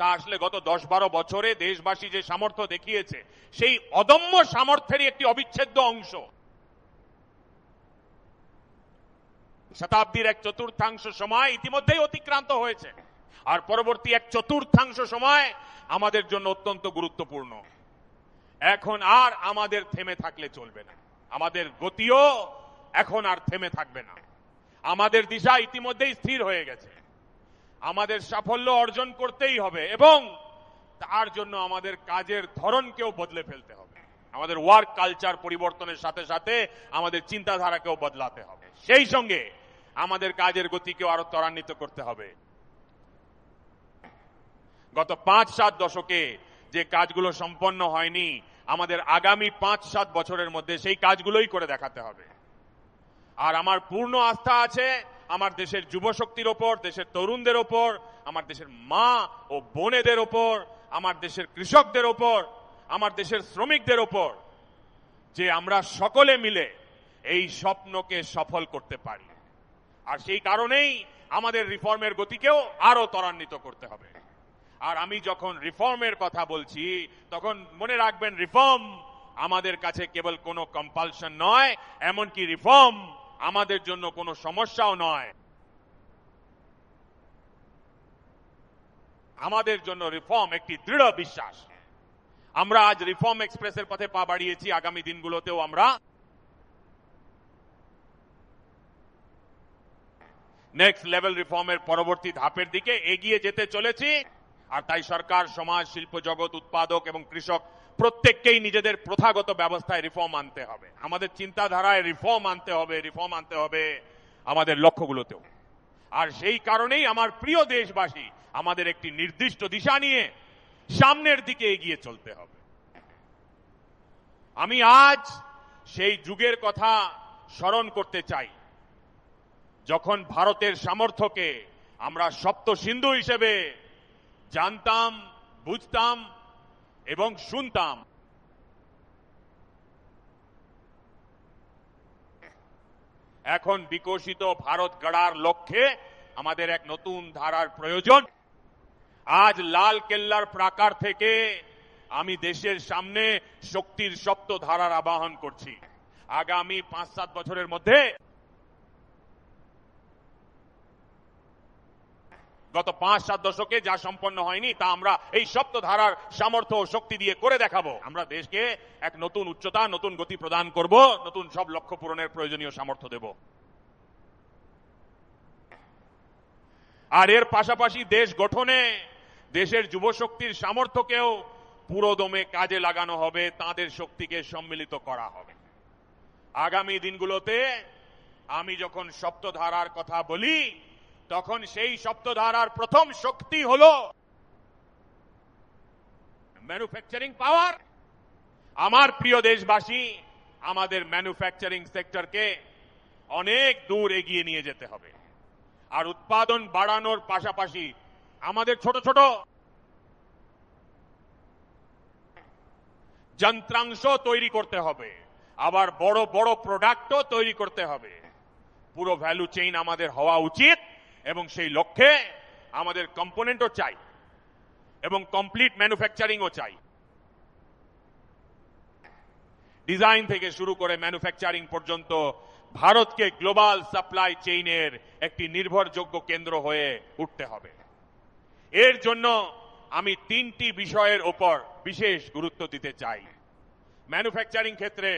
তা আসলে গত 10-12 বছরে দেশবাসী যে সামর্থ্য দেখিয়েছে সেই অদম্য সামর্থ্যেরই একটি অবিচ্ছেদ্য অংশ। শতাব্দীর এক চতুর্থাংশ সময় ইতিমধ্যেই অতিক্রান্ত হয়েছে, আর পরবর্তী এক চতুর্থাংশ সময় আমাদের জন্য অত্যন্ত গুরুত্বপূর্ণ। এখন আর আমাদের থেমে থাকলে চলবে না, আমাদের গতিও এখন আর থেমে থাকবে না। আমাদের দিশা ইতিমধ্যেই স্থির হয়ে গেছে, আমাদের সাফল্য অর্জন করতেই হবে এবং তার জন্য আমাদের কাজের ধরনকেও বদলে ফেলতে হবে। আমাদের ওয়ার্ক কালচার পরিবর্তনের সাথে সাথে আমাদের চিন্তাধারাকেও বদলাতে হবে, সেই সঙ্গে আমাদের কাজের গতিকেও আরো ত্বরান্বিত করতে হবে। গত 5-7 দশকে যে কাজগুলো সম্পন্ন হয়নি, আমাদের আগামী 5-7 বছরের মধ্যে সেই কাজগুলোই করে দেখাতে হবে। আর আমার পূর্ণ আস্থা আছে আমার দেশের যুবশক্তির ওপর, দেশের তরুণদের ওপর, আমার দেশের মা ও বোনেদের ওপর, আমার দেশের কৃষকদের ওপর, আমার দেশের শ্রমিকদের ওপর, যে আমরা সকলে মিলে এই স্বপ্নকে সফল করতে পারি। আর সেই কারণেই আমাদের রিফর্মের গতিকেও আরো ত্বরান্বিত করতে হবে। আর আমি যখন রিফর্মের কথা বলছি তখন মনে রাখবেন, রিফর্ম আমাদের কাছে কেবল কোনো কম্পালশন নয়, এমনকি রিফর্ম আমাদের জন্য কোনো সমস্যাও নয়। আমাদের জন্য রিফর্ম একটি দৃঢ় বিশ্বাস। আমরা আজ রিফর্ম এক্সপ্রেসের পথে পা বাড়িয়েছি, আগামী দিনগুলোতেও আমরা নেক্সট লেভেল রিফর্মের পরবর্তী ধাপের দিকে এগিয়ে যেতে চলেছি। আর তাই সরকার, সমাজ, শিল্প জগৎ, উৎপাদক এবং কৃষক প্রত্যেককেই নিজেদের প্রথাগত ব্যবস্থায় রিফর্ম আনতে হবে, আমাদের চিন্তাধারায় রিফর্ম আনতে হবে আমাদের লক্ষ্যগুলোতেও। আর সেই কারণেই আমার প্রিয় দেশবাসী, আমাদের একটি নির্দিষ্ট দিশা নিয়ে সামনের দিকে এগিয়ে চলতে হবে। আমি আজ সেই যুগের কথা স্মরণ করতে চাই যখন ভারতের সামর্থ্যকে আমরা সপ্ত সিন্ধু হিসেবে জানতাম, বুঝতাম এবং শুনতাম। এখন বিকশিত ভারত গড়ার লক্ষ্যে আমাদের এক নতুন ধারার প্রয়োজন। আজ লাল কেল্লার প্রাকার থেকে আমি দেশের সামনে শক্তির সপ্ত ধারার আবাহন করছি। আগামী 5-7 বছরের মধ্যে গত 5-7 দশকে যা সম্পন্ন হয়নি তা আমরা এই সপ্ত ধারার সামর্থ্য ও শক্তি দিয়ে করে দেখাবো। আমরা দেশকে এক নতুন উচ্চতা, নতুন গতি প্রদান করব, নতুন সব লক্ষ্য পূরণের প্রয়োজনীয় সামর্থ্য দেব। আর এর পাশাপাশি দেশ গঠনে দেশের যুবশক্তির সামর্থ্যকেও পুরোদমে কাজে লাগানো হবে, তাদের শক্তিকে সম্মিলিত করা হবে। আগামী দিনগুলোতে আমি যখন সপ্তধারার কথা বলি তখন সেই সপ্তধারার প্রথম শক্তি হলো ম্যানুফ্যাকচারিং পাওয়ার। আমার প্রিয় দেশবাসী, আমাদের ম্যানুফ্যাকচারিং সেক্টরকে অনেক দূর এগিয়ে নিয়ে যেতে হবে। আর উৎপাদন বাড়ানোর পাশাপাশি আমাদের ছোট ছোট যন্ত্রাংশ তৈরি করতে হবে, আবার বড় বড় প্রোডাক্টও তৈরি করতে হবে। পুরো ভ্যালু চেইন আমাদের হওয়া উচিত এবং সেই লক্ষ্যে আমাদের কম্পোনেন্টও চাই এবং কমপ্লিট ম্যানুফ্যাকচারিংও চাই। ডিজাইন থেকে শুরু করে ম্যানুফ্যাকচারিং পর্যন্ত ভারতকে গ্লোবাল সাপ্লাই চেইনের একটি নির্ভরযোগ্য কেন্দ্র হয়ে উঠতে হবে। এর জন্য আমি 3টি বিষয়ের উপর বিশেষ গুরুত্ব দিতে চাই। ম্যানুফ্যাকচারিং ক্ষেত্রে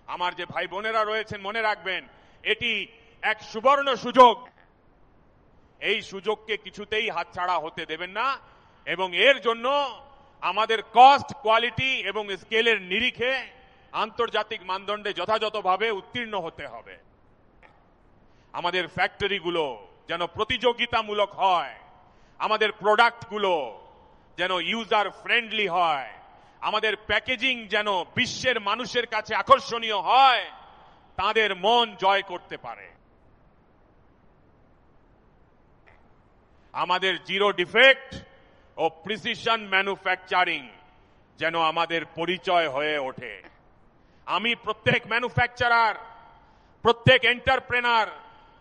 আমার যে ভাই বোনেরা রয়েছেন, মনে রাখবেন এটি এক সুবর্ণ সুযোগ। এই সুযোগকে কিছুতেই হাতছাড়া হতে দেবেন না এবং এর জন্য আমাদের কস্ট, কোয়ালিটি এবং স্কেলের নিরিখে আন্তর্জাতিক মানদণ্ডে যথাযথভাবে উত্তীর্ণ হতে হবে। আমাদের ফ্যাক্টরিগুলো যেন প্রতিযোগিতামূলক হয়, আমাদের প্রোডাক্টগুলো যেন ইউজার ফ্রেন্ডলি হয়, আমাদের প্যাকেজিং যেন বিশ্বের মানুষের কাছে আকর্ষণীয় হয়, তাদের মন জয় করতে পারে। আমাদের জিরো ডিফেক্ট ও প্রিসিশন ম্যানুফ্যাকচারিং যেন আমাদের পরিচয় হয়ে ওঠে। আমি প্রত্যেক ম্যানুফ্যাকচারার, প্রত্যেক এন্টারপ্রেনার,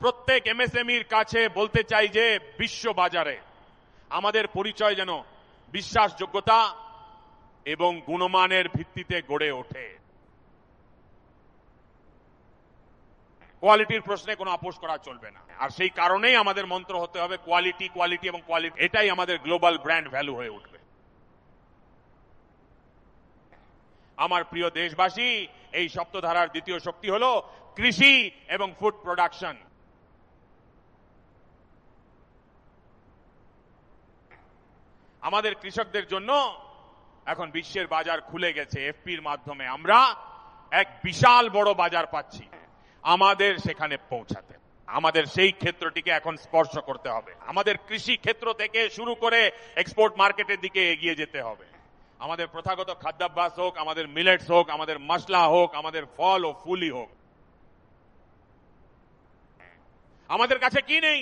প্রত্যেক এমএসএমইর কাছে বলতে চাই যে বিশ্ব বাজারে আমাদের পরিচয় যেন বিশ্বাসযোগ্যতা এবং গুণমানের ভিত্তিতে গড়ে ওঠে। কোয়ালিটির প্রশ্নে কোনো আপোষ করা চলবে না। আর সেই কারণেই আমাদের মন্ত্র হতে হবে কোয়ালিটি, কোয়ালিটি এবং কোয়ালিটি। এটাই আমাদের গ্লোবাল ব্র্যান্ড ভ্যালু হয়ে উঠবে। আমার প্রিয় দেশবাসী, এই সপ্তধারার দ্বিতীয় শক্তি হলো কৃষি এবং ফুড প্রোডাকশন। আমাদের কৃষকদের জন্য এখন বিশ্বের বাজার খুলে গেছে। এফপির মাধ্যমে আমরা এক বিশাল বড় বাজার পাচ্ছি। আমাদের সেখানে পৌঁছাতে, আমাদের সেই ক্ষেত্রটিকে এখন স্পর্শ করতে হবে। আমাদের কৃষি ক্ষেত্র থেকে শুরু করে এক্সপোর্ট মার্কেটের দিকে এগিয়ে যেতে হবে। আমাদের প্রথাগত খাদ্যাভ্যাস হোক, আমাদের মিলেটস হোক, আমাদের মশলা হোক, আমাদের ফল ও ফুলই হোক, আমাদের কাছে কি নেই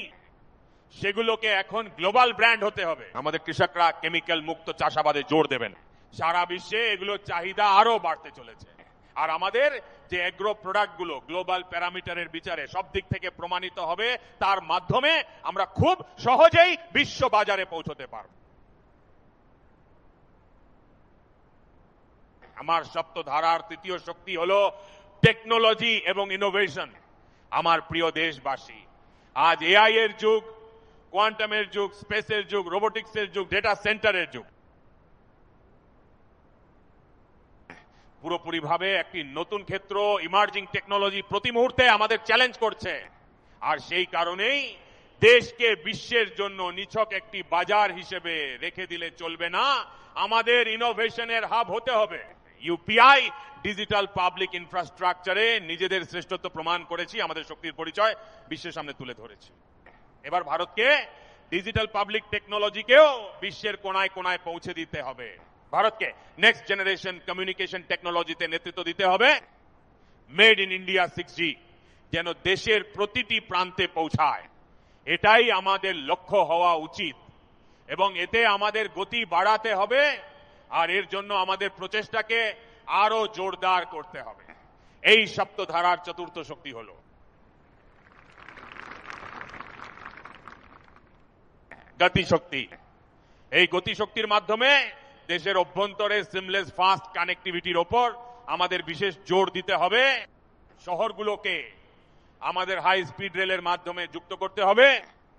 সেগুলোকে এখন গ্লোবাল ব্র্যান্ড হতে হবে। আমাদের কৃষকরা কেমিক্যাল মুক্ত চাষাবাদে জোর দেবেন। সারা বিশ্বে এগুলোর চাহিদা আরো বাড়তে চলেছে। আর আমাদের যে এগ্রো প্রোডাক্টগুলো গ্লোবাল প্যারামিটারের বিচারে সব দিক থেকে প্রমাণিত হবে, তার মাধ্যমে আমরা খুব সহজেই বিশ্ব বাজারে পৌঁছতে পারব। আমার সপ্তধারার তৃতীয় শক্তি হলো টেকনোলজি এবং ইনোভেশন। আমার প্রিয় দেশবাসী, আজ এআই এর যুগ, কোয়ান্টামের যুগ, স্পেসের যুগ, রোবোটিক্সের যুগ, ডেটা সেন্টারের যুগ। পুরোপুরিভাবে একটি নতুন ক্ষেত্র, ইমার্জিং টেকনোলজি প্রতি মুহূর্তে আমাদের চ্যালেঞ্জ করছে। আর সেই কারণেই দেশকে বিশ্বের জন্য নিছক একটি বাজার হিসেবে রেখে দিলে চলবে না, আমাদের ইনোভেশনের হাব হতে হবে। ইউপিআই ডিজিটাল পাবলিক ইনফ্রাস্ট্রাকচারে নিজেদের শ্রেষ্ঠত্ব প্রমাণ করেছি, আমাদের শক্তির পরিচয় বিশ্বের সামনে তুলে ধরেছি। এবার ভারতকে ডিজিটাল পাবলিক টেকনোলজিকেও বিশ্বের কোনায় কোনায় পৌঁছে দিতে হবে। ভারতকে নেক্সট জেনারেশন কমিউনিকেশন টেকনোলজিতে নেতৃত্ব দিতে হবে। মেড ইন ইন্ডিয়া 6G যেন দেশের প্রতিটি প্রান্তে পৌঁছায়, এটাই আমাদের লক্ষ্য হওয়া উচিত এবং এতে আমাদের গতি বাড়াতে হবে আর এর জন্য আমাদের প্রচেষ্টাকে আরো জোরদার করতে হবে। এই সপ্তধারার চতুর্থ শক্তি হল গতিশক্তি। এই গতিশক্তির মাধ্যমে দেশের অভ্যন্তরে সিমলেস ফাস্ট কানেক্টিভিটির ওপর আমাদের বিশেষ জোর দিতে হবে। শহরগুলোকে আমাদের হাই স্পিড রেলের মাধ্যমে যুক্ত করতে হবে।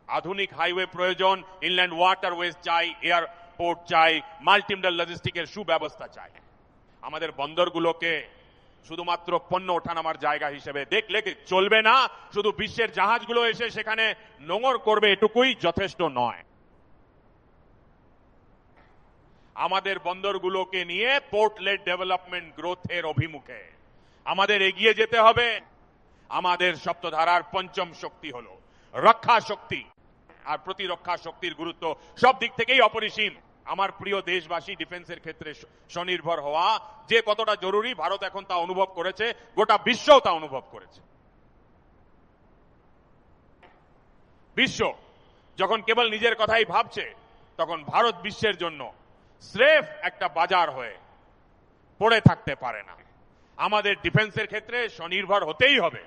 আধুনিক হাইওয়ে প্রয়োজন, ইনল্যান্ড ওয়াটারওয়েজ চাই, এয়ারপোর্ট চাই, মাল্টিমডাল লজিস্টিকের সুব্যবস্থা চাই। আমাদের বন্দরগুলোকে শুধুমাত্র পণ্য ওঠানামার জায়গা হিসেবে দেখলে চলবে না, শুধু বিশ্বের জাহাজগুলো এসে সেখানে নোঙর করবে এটুকুই যথেষ্ট নয়। আমাদের বন্দরগুলোকে নিয়ে পোর্ট লেড ডেভেলপমেন্ট গ্রোথের অভিমুখে আমাদের এগিয়ে যেতে হবে। আমাদের সপ্তধারার পঞ্চম শক্তি হল রক্ষা শক্তি, আর প্রতিরক্ষা শক্তির গুরুত্ব সব দিক থেকেই অপরিসীম। আমার প্রিয় দেশবাসী, ডিফেন্সের ক্ষেত্রে স্বনির্ভর হওয়া যে কতটা জরুরি ভারত এখন তা অনুভব করেছে, গোটা বিশ্বও তা অনুভব করেছে। বিশ্ব যখন কেবল নিজের কথাই ভাবছে, তখন ভারত বিশ্বের জন্য স্রেফ একটা বাজার হয়ে পড়ে থাকতে পারে না। আমাদের ডিফেন্সের ক্ষেত্রে স্বনির্ভর হতেই হবে।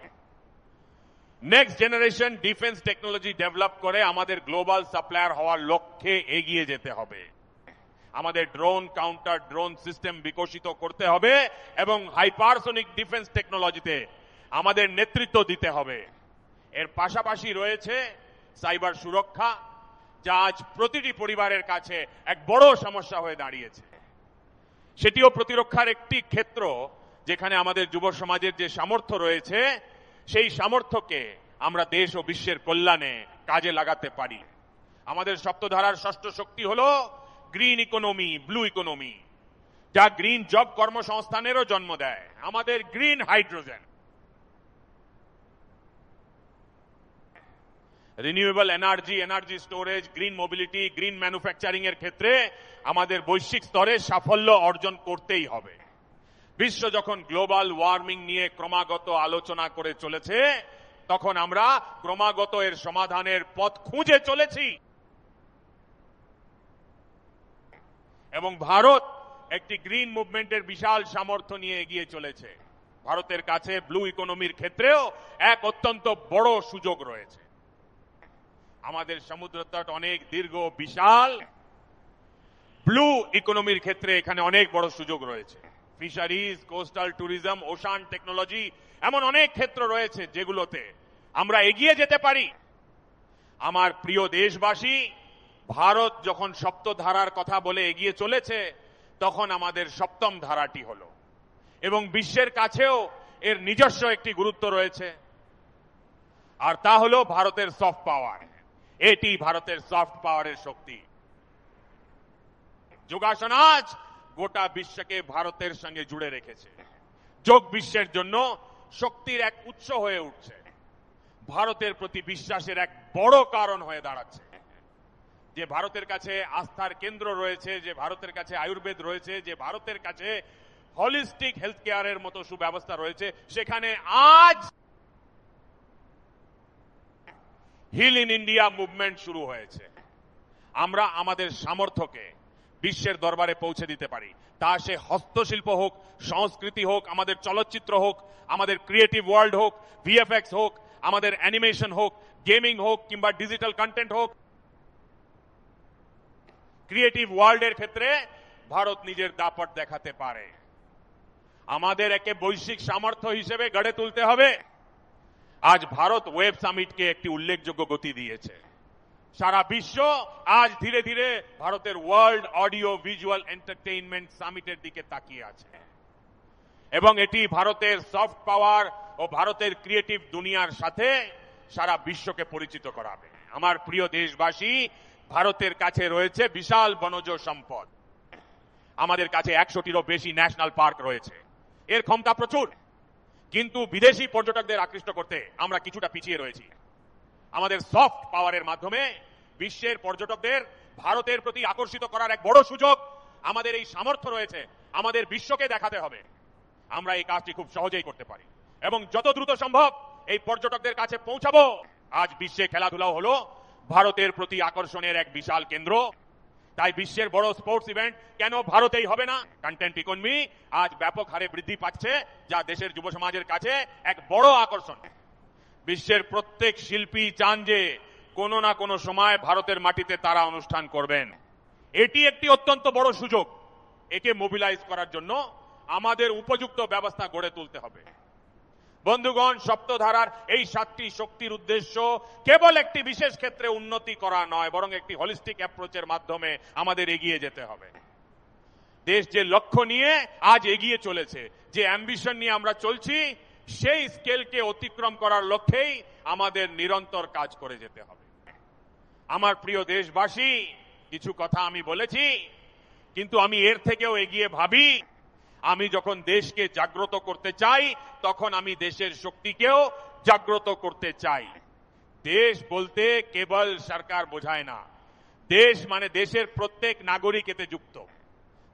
Next generation defence technology develop করে আমাদের গ্লোবাল সাপ্লায়ার হওয়ার লক্ষ্যে এগিয়ে যেতে হবে। আমাদের ড্রোন কাউন্টার ড্রোন সিস্টেম বিকশিত করতে হবে এবং হাইপারসোনিক ডিফেন্স টেকনোলজিতে আমাদের নেতৃত্ব দিতে হবে। এর পাশাপাশি রয়েছে সাইবার সুরক্ষা, যা আজ প্রতিটি পরিবারের কাছে এক বড় সমস্যা হয়ে দাঁড়িয়েছে। সেটিও প্রতিরক্ষার একটি ক্ষেত্র যেখানে আমাদের যুব সমাজের যে সামর্থ্য রয়েছে, সেই সামর্থ্যকে আমরা দেশ ও বিশ্বের কল্যাণে কাজে লাগাতে পারি। আমাদের সপ্তধারার ষষ্ঠ শক্তি হল গ্রিন ইকোনমি, ব্লু ইকোনমি, যা গ্রিন জব কর্মসংস্থানেরও জন্ম দেয়। আমাদের green hydrogen, renewable energy, energy storage, green mobility, green manufacturing এর ক্ষেত্রে আমাদের বৈশ্বিক স্তরে সাফল্য অর্জন করতেই হবে। বিশ্ব যখন গ্লোবাল ওয়ার্মিং নিয়ে ক্রমাগত আলোচনা করে চলেছে, তখন আমরা ক্রমাগত এর সমাধানের পথ খুঁজে চলেছি এবং ভারত একটি গ্রিন মুভমেন্টের বিশাল সামর্থ্য নিয়ে এগিয়ে চলেছে। ভারতের কাছে ব্লু ইকোনমির ক্ষেত্রেও এক অত্যন্ত বড় সুযোগ রয়েছে। আমাদের সমুদ্রতট অনেক দীর্ঘ, বিশাল। ব্লু ইকোনমির ক্ষেত্রে এখানে অনেক বড় সুযোগ রয়েছে। Fisheries, coastal tourism, ocean technology, এমন অনেক ক্ষেত্র রয়েছে যেগুলোতে আমরা এগিয়ে যেতে পারি। আমার প্রিয় দেশবাসী, ভারত যখন সপ্তধারার কথা বলে এগিয়ে চলেছে, তখন আমাদের সপ্তম ধারাটি হল, এবং বিশ্বের কাছেও এর নিজস্ব একটি গুরুত্ব রয়েছে, আর তা হল ভারতের সফট পাওয়ার। এটি ভারতের সফট পাওয়ারের শক্তি। যোগাসন আজ গোটা বিশ্বকে ভারতের সঙ্গে জুড়ে রেখেছে। যোগ বিশ্বের জন্য শক্তির এক উৎস হয়ে উঠছে, ভারতের প্রতি বিশ্বাসের এক বড় কারণ হয়ে দাঁড়াচ্ছে। যে ভারতের কাছে আস্থার কেন্দ্র রয়েছে, যে ভারতের কাছে আয়ুর্বেদ রয়েছে, যে ভারতের কাছে হলিস্টিক হেলথ কেয়ারের মতো সুব্যবস্থা রয়েছে, সেখানে আজ হিল ইন ইন্ডিয়া মুভমেন্ট শুরু হয়েছে। আমরা আমাদের সামর্থ্যকে বিশ্বের দরবারে পৌঁছে দিতে পারি, তা সে হস্তশিল্প হোক, সংস্কৃতি হোক, আমাদের চলচ্চিত্র হোক, আমাদের ক্রিয়েটিভ ওয়ার্ল্ড হোক, ভিএফএক্স হোক, আমাদের অ্যানিমেশন হোক, গেমিং হোক, কিংবা ডিজিটাল কন্টেন্ট হোক। ক্রিয়েটিভ ওয়ার্ল্ডের ক্ষেত্রে ভারত নিজের দাপট দেখাতে পারে। আমাদের একে বৈশ্বিক সামর্থ্য হিসেবে গড়ে তুলতে হবে। আজ ভারত ওয়েব সামিটকে একটি উল্লেখযোগ্য গতি দিয়েছে। সারা বিশ্ব আজ ধীরে ধীরে ভারতের ওয়ার্ল্ড অডিও ভিজুয়াল এন্টারটেইনমেন্ট সামিটের দিকে তাকিয়ে আছে, এবং এটি ভারতের সফট পাওয়ার ও ভারতের ক্রিয়েটিভ দুনিয়ার সাথে সারা বিশ্বকে পরিচিত করাবে। আমার প্রিয় দেশবাসী, ভারতের কাছে রয়েছে বিশাল বনজ সম্পদ। আমাদের কাছে 100টিরও বেশি ন্যাশনাল পার্ক রয়েছে। এর ক্ষমতা প্রচুর, কিন্তু বিদেশি পর্যটকদের আকৃষ্ট করতে আমরা কিছুটা পিছিয়ে রয়েছি। আমাদের সফট পাওয়ারের মাধ্যমে বিশ্বের পর্যটকদের ভারতের প্রতি আকর্ষিত করার এক বড় সুযোগ আমাদের এই সামর্থ্য রয়েছে। আমাদের বিশ্বকে দেখাতে হবে আমরা এই কাজটি খুব সহজেই করতে পারি এবং যত দ্রুত সম্ভব এই পর্যটকদের কাছে পৌঁছাবো। আজ বিশ্বে খেলাধুলাও হলো ভারতের প্রতি আকর্ষণের এক বিশাল কেন্দ্র। তাই বিশ্বের বড় স্পোর্টস ইভেন্ট কেন ভারতেই হবে না? কন্টেন্ট ইকোনমি আজ ব্যাপক হারে বৃদ্ধি পাচ্ছে, যা দেশের যুব সমাজের কাছে এক বড় আকর্ষণ। বিশ্বের প্রত্যেক শিল্পী চান যে কোনো না কোনো সময় ভারতের মাটিতে তারা অনুষ্ঠান করবেন। এটি একটি অত্যন্ত বড় সুযোগ। একে মোবিলাইজ করার জন্য আমাদের উপযুক্ত ব্যবস্থা গড়ে তুলতে হবে। বন্ধুগণ, সপ্তধারার এই 7টি শক্তির উদ্দেশ্য কেবল একটি বিশেষ ক্ষেত্রে উন্নতি করা নয়, বরং একটি হলিস্টিক অ্যাপ্রোচের মাধ্যমে আমাদের এগিয়ে যেতে হবে। দেশ যে লক্ষ্য নিয়ে আজ এগিয়ে চলেছে, যে অ্যাম্বিশন নিয়ে আমরা চলছি, সেই স্কেলকে অতিক্রম করার লক্ষ্যেই আমাদের নিরন্তর কাজ করে যেতে হবে। আমার প্রিয় দেশবাসী, কিছু কথা আমি বলেছি, কিন্তু আমি এর থেকেও এগিয়ে ভাবি। আমি যখন দেশকে জাগ্রত করতে চাই, তখন আমি দেশের শক্তিকেও জাগ্রত করতে চাই। দেশ বলতে কেবল সরকার বোঝায় না, দেশ মানে দেশের প্রত্যেক নাগরিক এতে যুক্ত।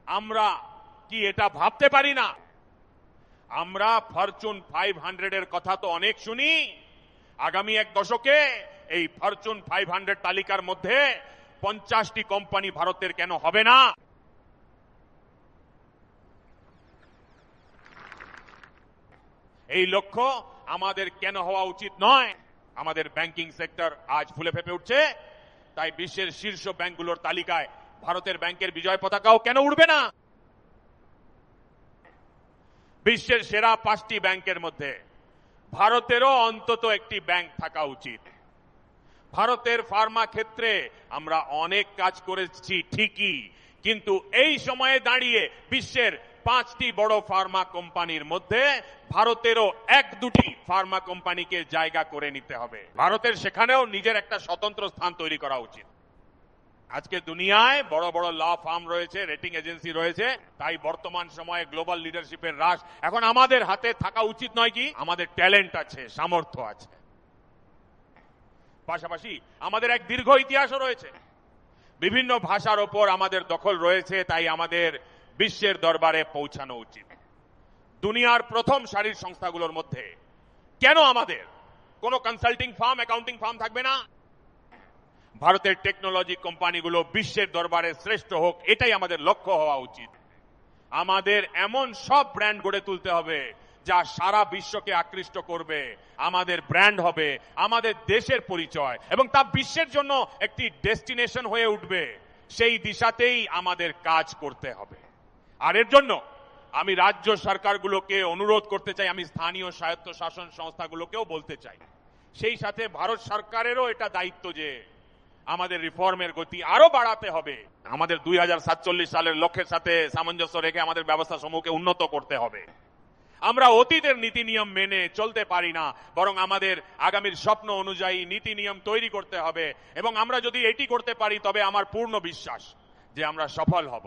আমরা কি এটা ভাবতে পারি না? আমরা ফরচুন 500 এর কথা তো অনেক শুনি। আগামী এক দশকে এই ফরচুন 500 তালিকার মধ্যে 50টি কোম্পানি ভারতের কেন হবে না? এই লক্ষ্য আমাদের কেন হওয়া উচিত নয়? আমাদের ব্যাংকিং সেক্টর আজ ফুলে ফেপে উঠছে, তাই বিশ্বের শীর্ষ ব্যাংকগুলোর তালিকায় ভারতের ব্যাংকের বিজয় পতাকাও কেন উড়বে না? বিশ্বের সেরা 5টি ব্যাংকের মধ্যে ভারতেরও অন্তত একটি ব্যাংক থাকা উচিত। ভারতের ফার্মা ক্ষেত্রে আমরা অনেক কাজ করেছি ঠিকই, কিন্তু এই সময়ে দাঁড়িয়ে বিশ্বের 5টি বড় ফার্মা কোম্পানির মধ্যে ভারতেরও 1-2টি ফার্মা কোম্পানিকে জায়গা করে নিতে হবে। ভারতের সেখানেও নিজের একটা স্বতন্ত্র স্থান তৈরি করা উচিত। আজকে দুনিয়ায় বড় বড় ল ফার্ম রয়েছে, রেটিং এজেন্সি রয়েছে, তাই বর্তমান সময়ে গ্লোবাল লিডারশিপের হ্রাস এখন আমাদের হাতে থাকা উচিত নয় কি? আমাদের ট্যালেন্ট আছে, সামর্থ্য আছে। পাশাপাশি আমাদের এক দীর্ঘ ইতিহাসও রয়েছে। বিভিন্ন ভাষার ওপর আমাদের দখল রয়েছে, তাই আমাদের বিশ্বের দরবারে পৌঁছানো উচিত। দুনিয়ার প্রথম সারির সংস্থাগুলোর মধ্যে কেন আমাদের কোনো কনসাল্টিং ফার্ম, অ্যাকাউন্টিং ফার্ম থাকবে না? ভারতের টেকনোলজি কোম্পানিগুলো বিশ্বের দরবারে শ্রেষ্ঠ হোক, এটাই আমাদের লক্ষ্য হওয়া উচিত। আমাদের এমন সব ব্র্যান্ড গড়ে তুলতে হবে যা সারা বিশ্বকে আকৃষ্ট করবে। আমাদের ব্র্যান্ড হবে আমাদের দেশের পরিচয় এবং তা বিশ্বের জন্য একটি ডেস্টিনেশন হয়ে উঠবে। সেই দিশাতেই আমাদের কাজ করতে হবে। আর এর জন্য আমি রাজ্য সরকারগুলোকে অনুরোধ করতে চাই, আমি স্থানীয় স্বায়ত্তশাসন সংস্থাগুলোকেও বলতে চাই, সেই সাথে ভারত সরকারেরও এটা দায়িত্ব যে আমাদের রিফর্মের গতি আরো বাড়াতে হবে। আমাদের 2047 সালের লক্ষ্যের সাথে সামঞ্জস্য রেখে আমাদের ব্যবস্থা সমূহকে উন্নত করতে হবে। আমরা অতীতের নীতি নিয়ম মেনে চলতে পারি না, বরং আমাদের আগামীর স্বপ্ন অনুযায়ী নীতি নিয়ম তৈরি করতে হবে এবং আমরা যদি এটি করতে পারি, তবে আমার পূর্ণ বিশ্বাস যে আমরা সফল হব।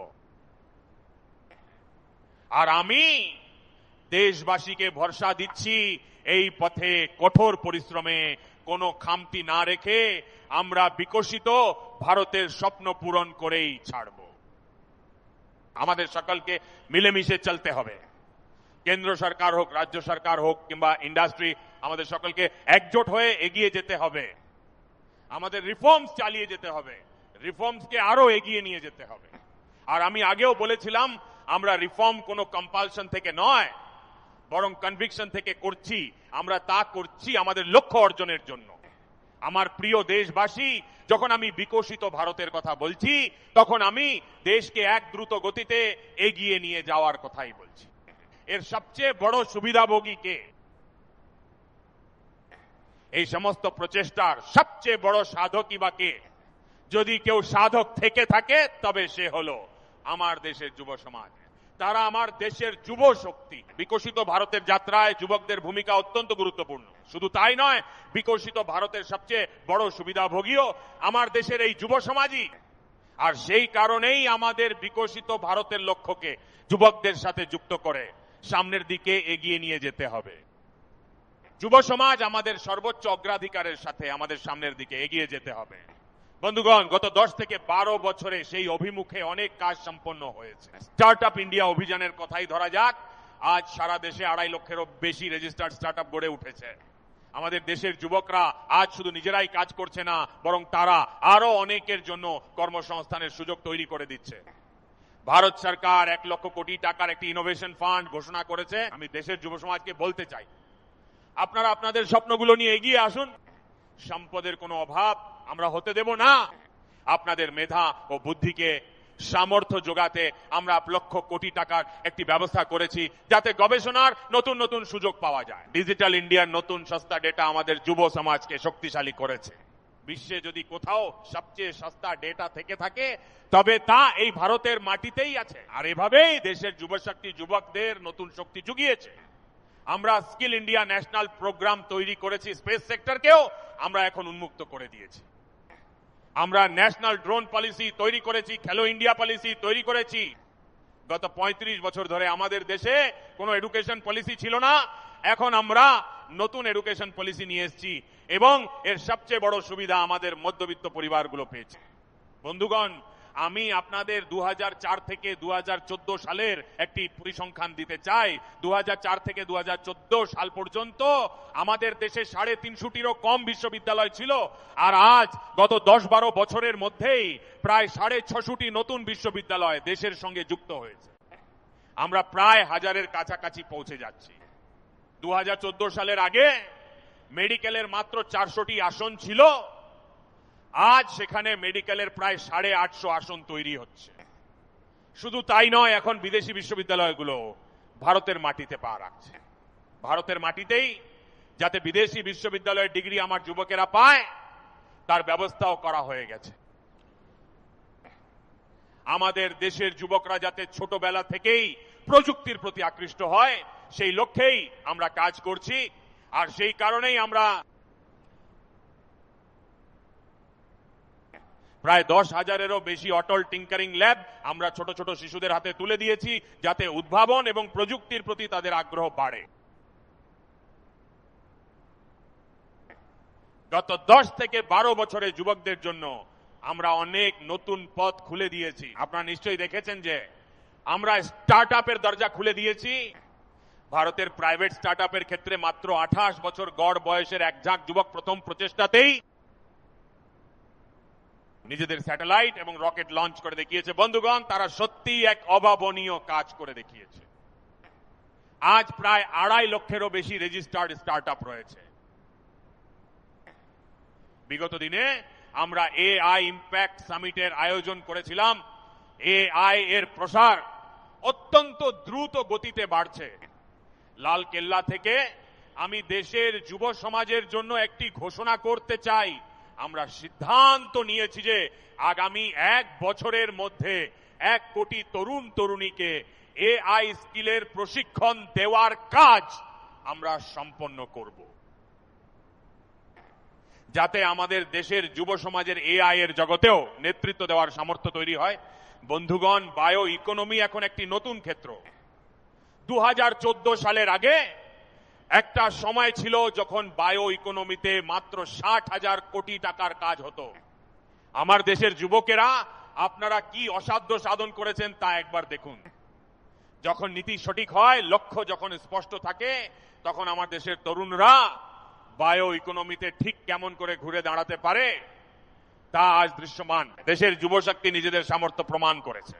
আর আমি দেশবাসীকে ভরসা দিচ্ছি, এই পথে কঠোর পরিশ্রমে কোনো খামতি না রেখে আমরা বিকশিত ভারতের স্বপ্ন পূরণ করেই ছাড়ব। আমাদের সকলকে মিলেমিশে চলতে হবে। কেন্দ্র সরকার হোক, রাজ্য সরকার হোক কিংবা ইন্ডাস্ট্রি, আমাদের সকলকে একজোট হয়ে এগিয়ে যেতে হবে। আমাদের রিফর্মস চালিয়ে যেতে হবে, রিফর্মসকে আরো এগিয়ে নিয়ে যেতে হবে। আর আমি আগেও বলেছিলাম, আমরা রিফর্ম কোনো কম্পালশন থেকে নয়, বরং কনভিকশন থেকে করছি। আমরা তা করছি আমাদের লক্ষ্য অর্জনের জন্য। আমার প্রিয় দেশবাসী, যখন আমি বিকশিত ভারতের কথা বলছি, তখন আমি দেশকে এক দ্রুত গতিতে এগিয়ে নিয়ে যাওয়ার কথাই বলছি। এর সবচেয়ে বড় সুবিধাভোগী কে? এই সমস্ত প্রচেষ্টার সবচেয়ে বড় সাধকই বা কে? যদি কেউ সাধক থেকে থাকে, তবে সে হলো আমার দেশের যুব সমাজ। তারা আমার দেশের যুব শক্তি। বিকশিত ভারতের যাত্রায় যুবকদের ভূমিকা অত্যন্ত গুরুত্বপূর্ণ। শুধু তাই নয়, বিকশিত ভারতের সবচেয়ে বড় সুবিধাভোগীও আমার দেশের এই যুব সমাজই। আর সেই কারণেই আমাদের বিকশিত ভারতের লক্ষ্যকে যুবকদের সাথে যুক্ত করে সামনের দিকে এগিয়ে নিয়ে যেতে হবে। যুব সমাজ আমাদের সর্বোচ্চ অগ্রাধিকারের সাথে আমাদের সামনের দিকে এগিয়ে যেতে হবে। বন্ধুগণ, গত 10 থেকে 12 বছরে সেই অভিমুখে অনেক কাজ সম্পন্ন হয়েছে। স্টার্ট আপ ইন্ডিয়া অভিযানের কথাই ধরা যাক, আজ সারা দেশে 2.5 লক্ষেরও বেশি রেজিস্টার্ড স্টার্ট আপ গড়ে উঠেছে। আমাদের দেশের যুবকরা আজ শুধু নিজেরাই কাজ করছে না, বরং তারা আরো অনেকের জন্য কর্মসংস্থানের সুযোগ তৈরি করে দিচ্ছে। ভারত সরকার 1 লক্ষ কোটি টাকার একটি ইনোভেশন ফান্ড ঘোষণা করেছে। আমি দেশের যুব সমাজকে বলতে চাই, আপনারা আপনাদের স্বপ্নগুলো নিয়ে এগিয়ে আসুন। সম্পদের কোনো অভাব আমরা হতে দেব না। আপনাদের মেধা ও বুদ্ধিকে সামর্থ্য যোগাতে আমরা 1 লক্ষ কোটি টাকার একটি ব্যবস্থা করেছি, যাতে গবেষণার নতুন নতুন সুযোগ পাওয়া যায়। ডিজিটাল ইন্ডিয়ার নতুন সস্তা ডেটা আমাদের যুব সমাজকে শক্তিশালী করেছে। বিশ্বে যদি কোথাও সবচেয়ে সস্তা ডেটা থেকে থাকে, তবে তা এই ভারতের মাটিতেই আছে। আর এভাবেই দেশের যুবশক্তি যুবকদের নতুন শক্তি জুগিয়েছে। আমরা স্কিল ইন্ডিয়া ন্যাশনাল প্রোগ্রাম তৈরি করেছি। স্পেস সেক্টরকেও আমরা এখন উন্মুক্ত করে দিয়েছি। আমরা ন্যাশনাল ড্রোন পলিসি তৈরি করেছি, খেলো ইন্ডিয়া পলিসি তৈরি করেছি। গত 35 বছর ধরে আমাদের দেশে কোনো এডুকেশন পলিসি ছিল না। এখন আমরা নতুন এডুকেশন পলিসি নিয়ে এসেছি এবং এর সবচেয়ে বড় সুবিধা আমাদের মধ্যবিত্ত পরিবারগুলো পেয়েছে। বন্ধুগণ, আমি আপনাদের 2004 থেকে 2014 সালের একটি পরিসংখ্যান দিতে চাই। 2004 থেকে 2014 সাল পর্যন্ত আমাদের দেশে 350টিরও কম বিশ্ববিদ্যালয় ছিল। আর আজ গত 10-12 বছরের মধ্যেই প্রায় 650টি নতুন বিশ্ববিদ্যালয় দেশের সঙ্গে যুক্ত হয়েছে। আমরা প্রায় 1000-এর কাছাকাছি পৌঁছে যাচ্ছি। 2014 সালের আগে মেডিকেলের মাত্র 400টি আসন ছিল। আজ সেখানে মেডিকেলের প্রায় 850 আসন তৈরি হচ্ছে। শুধু তাই নয়, এখন বিদেশি বিশ্ববিদ্যালয়গুলো ভারতের মাটিতে পা রাখছে। ভারতের মাটিতেই যাতে বিদেশি বিশ্ববিদ্যালয়ের ডিগ্রি আমার যুবকেরা পায়, তার ব্যবস্থাও করা হয়ে গেছে। আমাদের দেশের যুবকরা যাতে ছোটবেলা থেকেই প্রযুক্তির প্রতি আকৃষ্ট হয়, সেই লক্ষ্যেই আমরা কাজ করছি। আর সেই কারণেই আমরা প্রায় 10,000-এরও বেশি অটল টিঙ্কারিং ল্যাব আমরা ছোট ছোট শিশুদের হাতে তুলে দিয়েছি, যাতে উদ্ভাবন এবং প্রযুক্তির প্রতি তাদের আগ্রহ বাড়ে। গত 10 থেকে 12 বছরে যুবকদের জন্য আমরা অনেক নতুন পথ খুলে দিয়েছি। আপনারা নিশ্চয়ই দেখেছেন যে আমরা স্টার্ট আপের দরজা খুলে দিয়েছি। ভারতের প্রাইভেট স্টার্ট আপের ক্ষেত্রে মাত্র 28 বছর গড় বয়সের এক ঝাঁক যুবক প্রথম প্রচেষ্টাতেই নিজেদের স্যাটেলাইট এবং রকেট লঞ্চ করে দেখিয়েছে। বন্ধুগণ, তারা সত্যিই এক অভাবনীয় কাজ করে দেখিয়েছে। আজ প্রায় 2.5 লক্ষেরও বেশি রেজিস্টার্ড স্টার্ট আপ রয়েছে। বিগত দিনে আমরা এআই ইম্প্যাক্ট সামিটের আয়োজন করেছিলাম। এআই এর প্রসার অত্যন্ত দ্রুত গতিতে বাড়ছে। লাল কেল্লা থেকে আমি দেশের যুব সমাজের জন্য একটি ঘোষণা করতে চাই। আমরা সিদ্ধান্ত নিয়েছি যে আগামী 1 বছরের মধ্যে 1 কোটি তরুণ তরুণীকে এআই স্কিলের প্রশিক্ষণ দেওয়ার কাজ আমরা সম্পন্ন করব, যাতে আমাদের দেশের যুব সমাজের এআই এর জগতেও নেতৃত্ব দেওয়ার সামর্থ্য তৈরি হয়। বন্ধুগণ, বায়ো ইকোনমি এখন একটি নতুন ক্ষেত্র। 2014 সালের আগে একটা সময় ছিল যখন বায়ো ইকোনমিতে মাত্র 60,000 কোটি টাকার কাজ হতো। আমার দেশের যুবকেরা আপনারা কি অসাধ্য সাধন করেছেন তা একবার দেখুন। যখন নীতি সঠিক হয়, লক্ষ্য যখন স্পষ্ট থাকে, তখন আমার দেশের তরুণরা বায়ো ইকোনমিতে ঠিক কেমন করে ঘুরে দাঁড়াতে পারে তা আজ দৃশ্যমান। দেশের যুবশক্তি নিজেদের সামর্থ্য প্রমাণ করেছে।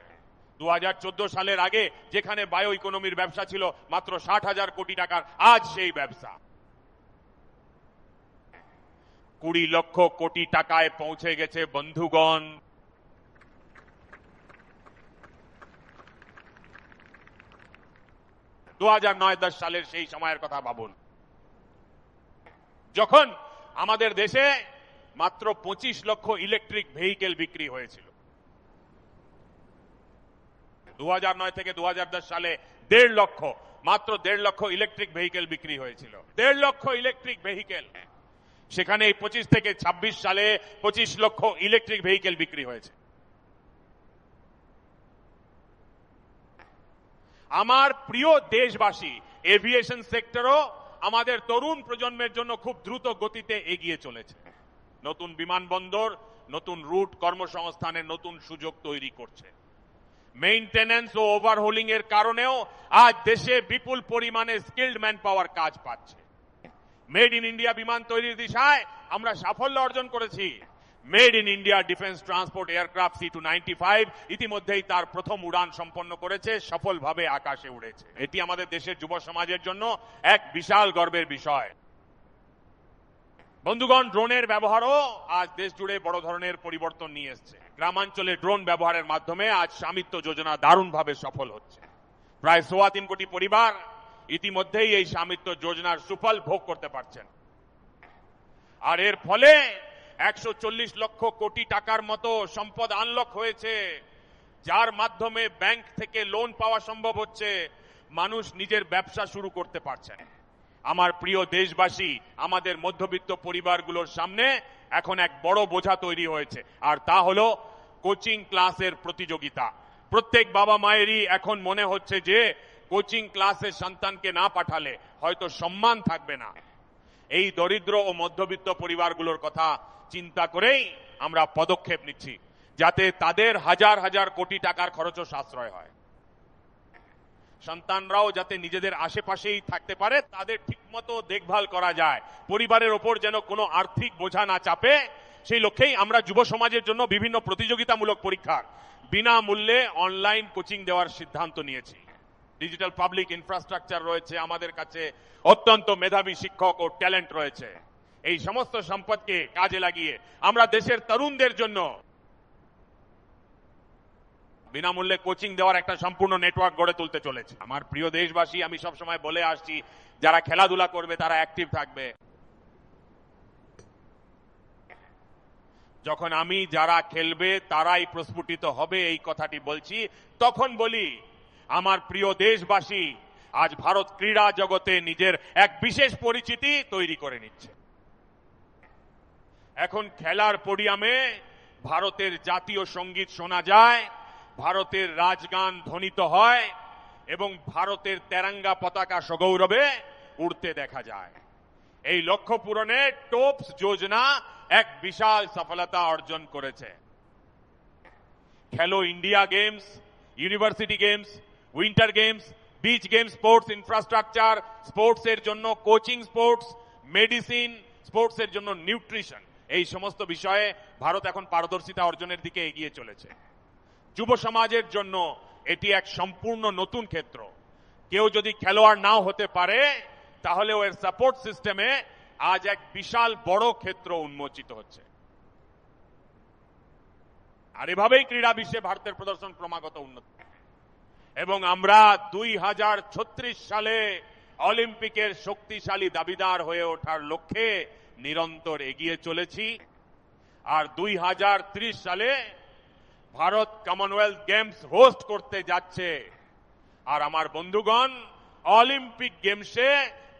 2014 সালের আগে যেখানে বায়ো ইকোনমির ব্যবসা ছিল মাত্র 60,000 কোটি টাকার, আজ সেই ব্যবসা 20 লক্ষ কোটি টাকায় পৌঁছে গেছে। বন্ধুগণ, দু 2009-10 সালের সেই সময়ের কথা ভাবুন, যখন আমাদের দেশে মাত্র 25 লক্ষ ইলেকট্রিক ভেহিকেল বিক্রি হয়েছিল। 2009 থেকে 2010 সালে 1.5 লক্ষ, মাত্র 1.5 লক্ষ ইলেকট্রিক ভেহিকেল বিক্রি হয়েছিল। 1.5 লক্ষ ইলেকট্রিক ভেহিকেল, সেখানে এই 25 থেকে 26 সালে 25 লক্ষ ইলেকট্রিক ভেহিকেল বিক্রি হয়েছে। আমার প্রিয় দেশবাসী, এভিয়েশন সেক্টরও আমাদের তরুণ প্রজন্মের জন্য খুব দ্রুত গতিতে এগিয়ে চলেছে। নতুন বিমানবন্দর, নতুন রুট, কর্মসংস্থানের নতুন সুযোগ তৈরি করছে। মেইনটেনেন্স ও ওভারহোলিং এর কারণেও আজ দেশে বিপুল পরিমাণে স্কিল্ড ম্যান পাওয়ার কাজ পাচ্ছে। মেড ইন ইন্ডিয়া বিমান তৈরির দিশায় আমরা সাফল্য অর্জন করেছি। Made in India defence transport aircraft C295 ইতিমধ্যেই তার প্রথম উড়ান সম্পন্ন করেছে, সফলভাবে আকাশে উড়েছে। এটি আমাদের দেশের যুব সমাজের জন্য এক বিশাল গর্বের বিষয়। বন্ধুগণ, ড্রোনের ব্যবহারও আজ দেশ জুড়ে বড় ধরনের পরিবর্তন নিয়ে এসেছে। গ্রামাঞ্চলে ড্রোন ব্যবহারের মাধ্যমে আজ স্বামিত্ব যোজনা দারুণভাবে সফল হচ্ছে। প্রায় 3.25 কোটি পরিবার ইতিমধ্যেই এই স্বামিত্ব যোজনার সুফল ভোগ করতে পারছেন। আর এর ফলে 140 লক্ষ কোটি টাকার মতো সম্পদ আনলক হয়েছে, যার মাধ্যমে ব্যাংক থেকে লোন পাওয়া সম্ভব হচ্ছে, মানুষ নিজের ব্যবসা শুরু করতে পারছেন। আমার প্রিয় দেশবাসী, আমাদের মধ্যবিত্ত পরিবারগুলোর সামনে এখন এক বড় বোঝা তৈরি হয়েছে, আর তা হলো কোচিং ক্লাসের প্রতিযোগিতা। প্রত্যেক বাবা মায়েরই এখন মনে হচ্ছে যে কোচিং ক্লাসে সন্তানকে না পাঠালে হয়তো সম্মান থাকবে না। এই দরিদ্র ও মধ্যবিত্ত পরিবারগুলোর কথা চিন্তা করেই আমরা পদক্ষেপ নিচ্ছি, যাতে তাদের হাজার হাজার কোটি টাকার খরচও সাশ্রয় হয়। সন্তানরাও যাতে নিজেদের আশেপাশেই থাকতে পারে, তাদের ঠিকমতো দেখভাল করা যায়, পরিবারের ওপর যেন কোনো আর্থিক বোঝা না চাপে, সেই লক্ষ্যেই আমরা যুব সমাজের জন্য বিভিন্ন প্রতিযোগিতামূলক পরীক্ষার বিনামূল্যে অনলাইন কোচিং দেওয়ার সিদ্ধান্ত নিয়েছি। ডিজিটাল পাবলিক ইনফ্রাস্ট্রাকচার রয়েছে, আমাদের কাছে অত্যন্ত মেধাবী শিক্ষক ও ট্যালেন্ট রয়েছে। এই সমস্ত সম্পদকে কাজে লাগিয়ে আমরা দেশের তরুণদের জন্য বিনামূল্যে কোচিং দেওয়ার একটা সম্পূর্ণ নেটওয়ার্ক গড়ে তুলতে চলেছে। আমার প্রিয় দেশবাসী, আমি সবসময় বলে আসছি, যারা খেলাধুলা করবে তারা অ্যাক্টিভ থাকবে। যখন আমি যারা খেলবে তারাই প্রস্ফুটিত হবে এই কথাটি বলছি, তখন বলি আমার প্রিয় দেশবাসী, আজ ভারত ক্রীড়া জগতে নিজের এক বিশেষ পরিচিতি তৈরি করে নিচ্ছে। এখন খেলার পোডিয়ামে ভারতের জাতীয় সঙ্গীত শোনা যায়, ভারতের রাজগান ধ্বনিত হয় এবং ভারতের তেরঙ্গা পতাকা সগৌরবে উড়তে দেখা যায়। এই লক্ষ্য পূরণে টোপস যোজনা এক বিশাল সফলতা অর্জন করেছে। খেলো India games, university games, winter games, beach games, sports infrastructure, sports এর জন্য কোচিং, স্পোর্টস মেডিসিন, স্পোর্টস এর জন্য নিউট্রিশন, এই সমস্ত বিষয়ে ভারত এখন পারদর্শিতা অর্জনের দিকে এগিয়ে চলেছে। যুব সমাজের জন্য এটি এক সম্পূর্ণ নতুন ক্ষেত্র। কেউ যদি খেলোয়াড় নাও হতে পারে, তাহলে এর সাপোর্ট সিস্টেমে আজ এক বিশাল বড় ক্ষেত্র উন্মোচিত হচ্ছে। আর এভাবেই ক্রীড়া বিশ্বে ভারতের প্রদর্শন ক্রমাগত উন্নত, এবং আমরা 2036 সালে অলিম্পিকের শক্তিশালী দাবিদার হয়ে ওঠার লক্ষ্যে নিরন্তর এগিয়ে চলেছি। আর 2030 সালে ভারত কমনওয়েলথ গেমস হোস্ট করতে যাচ্ছে। আর আমার বন্ধুগণ, অলিম্পিক গেমসে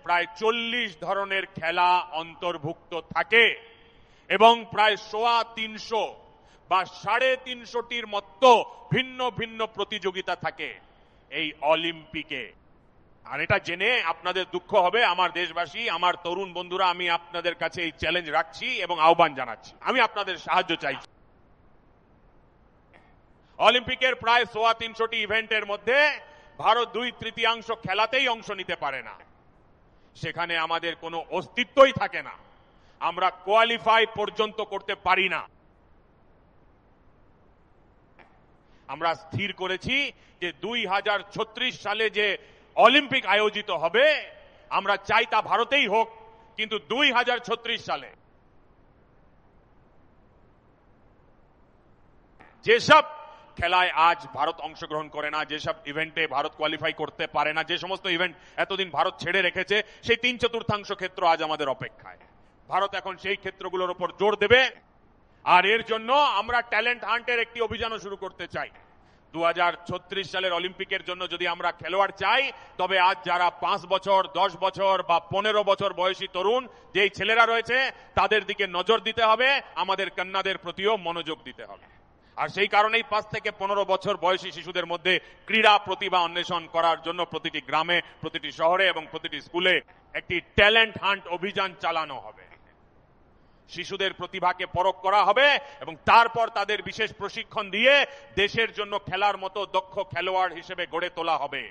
প্রায় 40 ধরনের খেলা অন্তর্ভুক্ত থাকে এবং প্রায় 350 বা 350টির মতো ভিন্ন ভিন্ন প্রতিযোগিতা থাকে এই অলিম্পিকে। আর এটা জেনে আপনাদের দুঃখ হবে, আমার দেশবাসী, আমার তরুণ বন্ধুরা, আমি আপনাদের কাছে এই চ্যালেঞ্জ রাখছি এবং আহ্বান জানাচ্ছি, আমি আপনাদের সাহায্য চাইছি। অলিম্পিকের প্রায় 350টি ইভেন্টের মধ্যে ভারত 2/3 খেলাতেই অংশ নিতে পারে না। সেখানে আমাদের কোনো অস্তিত্বই থাকে না, আমরা কোয়ালিফাই পর্যন্ত করতে পারি না। আমরা স্থির করেছি যে 2036 সালে যে অলিম্পিক আয়োজিত হবে, আমরা চাই তা ভারতেই হোক, কিন্তু 2036 সালে যেসব খেলায় আজ ভারত অংশগ্রহণ করে না, যেসব ইভেন্টে ভারত কোয়ালিফাই করতে পারে না, যে সমস্ত ইভেন্ট এতদিন ভারত ছেড়ে রেখেছে, সেই 3/4 ক্ষেত্র আজ আমাদের অপেক্ষায়। ভারত এখন সেই ক্ষেত্রগুলোর উপর জোর দেবে। আর এর জন্য আমরা ট্যালেন্ট হান্টের একটি অভিযানও শুরু করতে চাই। 2036 সালের অলিম্পিকের জন্য যদি আমরা খেলোয়াড় চাই, তবে আজ যারা 5 বছর 10 বছর বা 15 বছর বয়সী তরুণ যেই ছেলেরা রয়েছে তাদের দিকে নজর দিতে হবে, আমাদের কন্যাদের প্রতিও মনোযোগ দিতে হবে। আর সেই কারণেই 5 থেকে 15 বছর বয়সী শিশুদের মধ্যে ক্রীড়া প্রতিভা অন্বেষণ করার জন্য প্রতিটি গ্রামে, প্রতিটি শহরে এবং প্রতিটি স্কুলে একটি ট্যালেন্ট হান্ট অভিযান চালানো হবে। শিশুদের প্রতিভাকে পরখ করা হবে এবং তারপর তাদের বিশেষ প্রশিক্ষণ দিয়ে দেশের জন্য খেলার মতো দক্ষ খেলোয়াড় হিসেবে গড়ে তোলা হবে।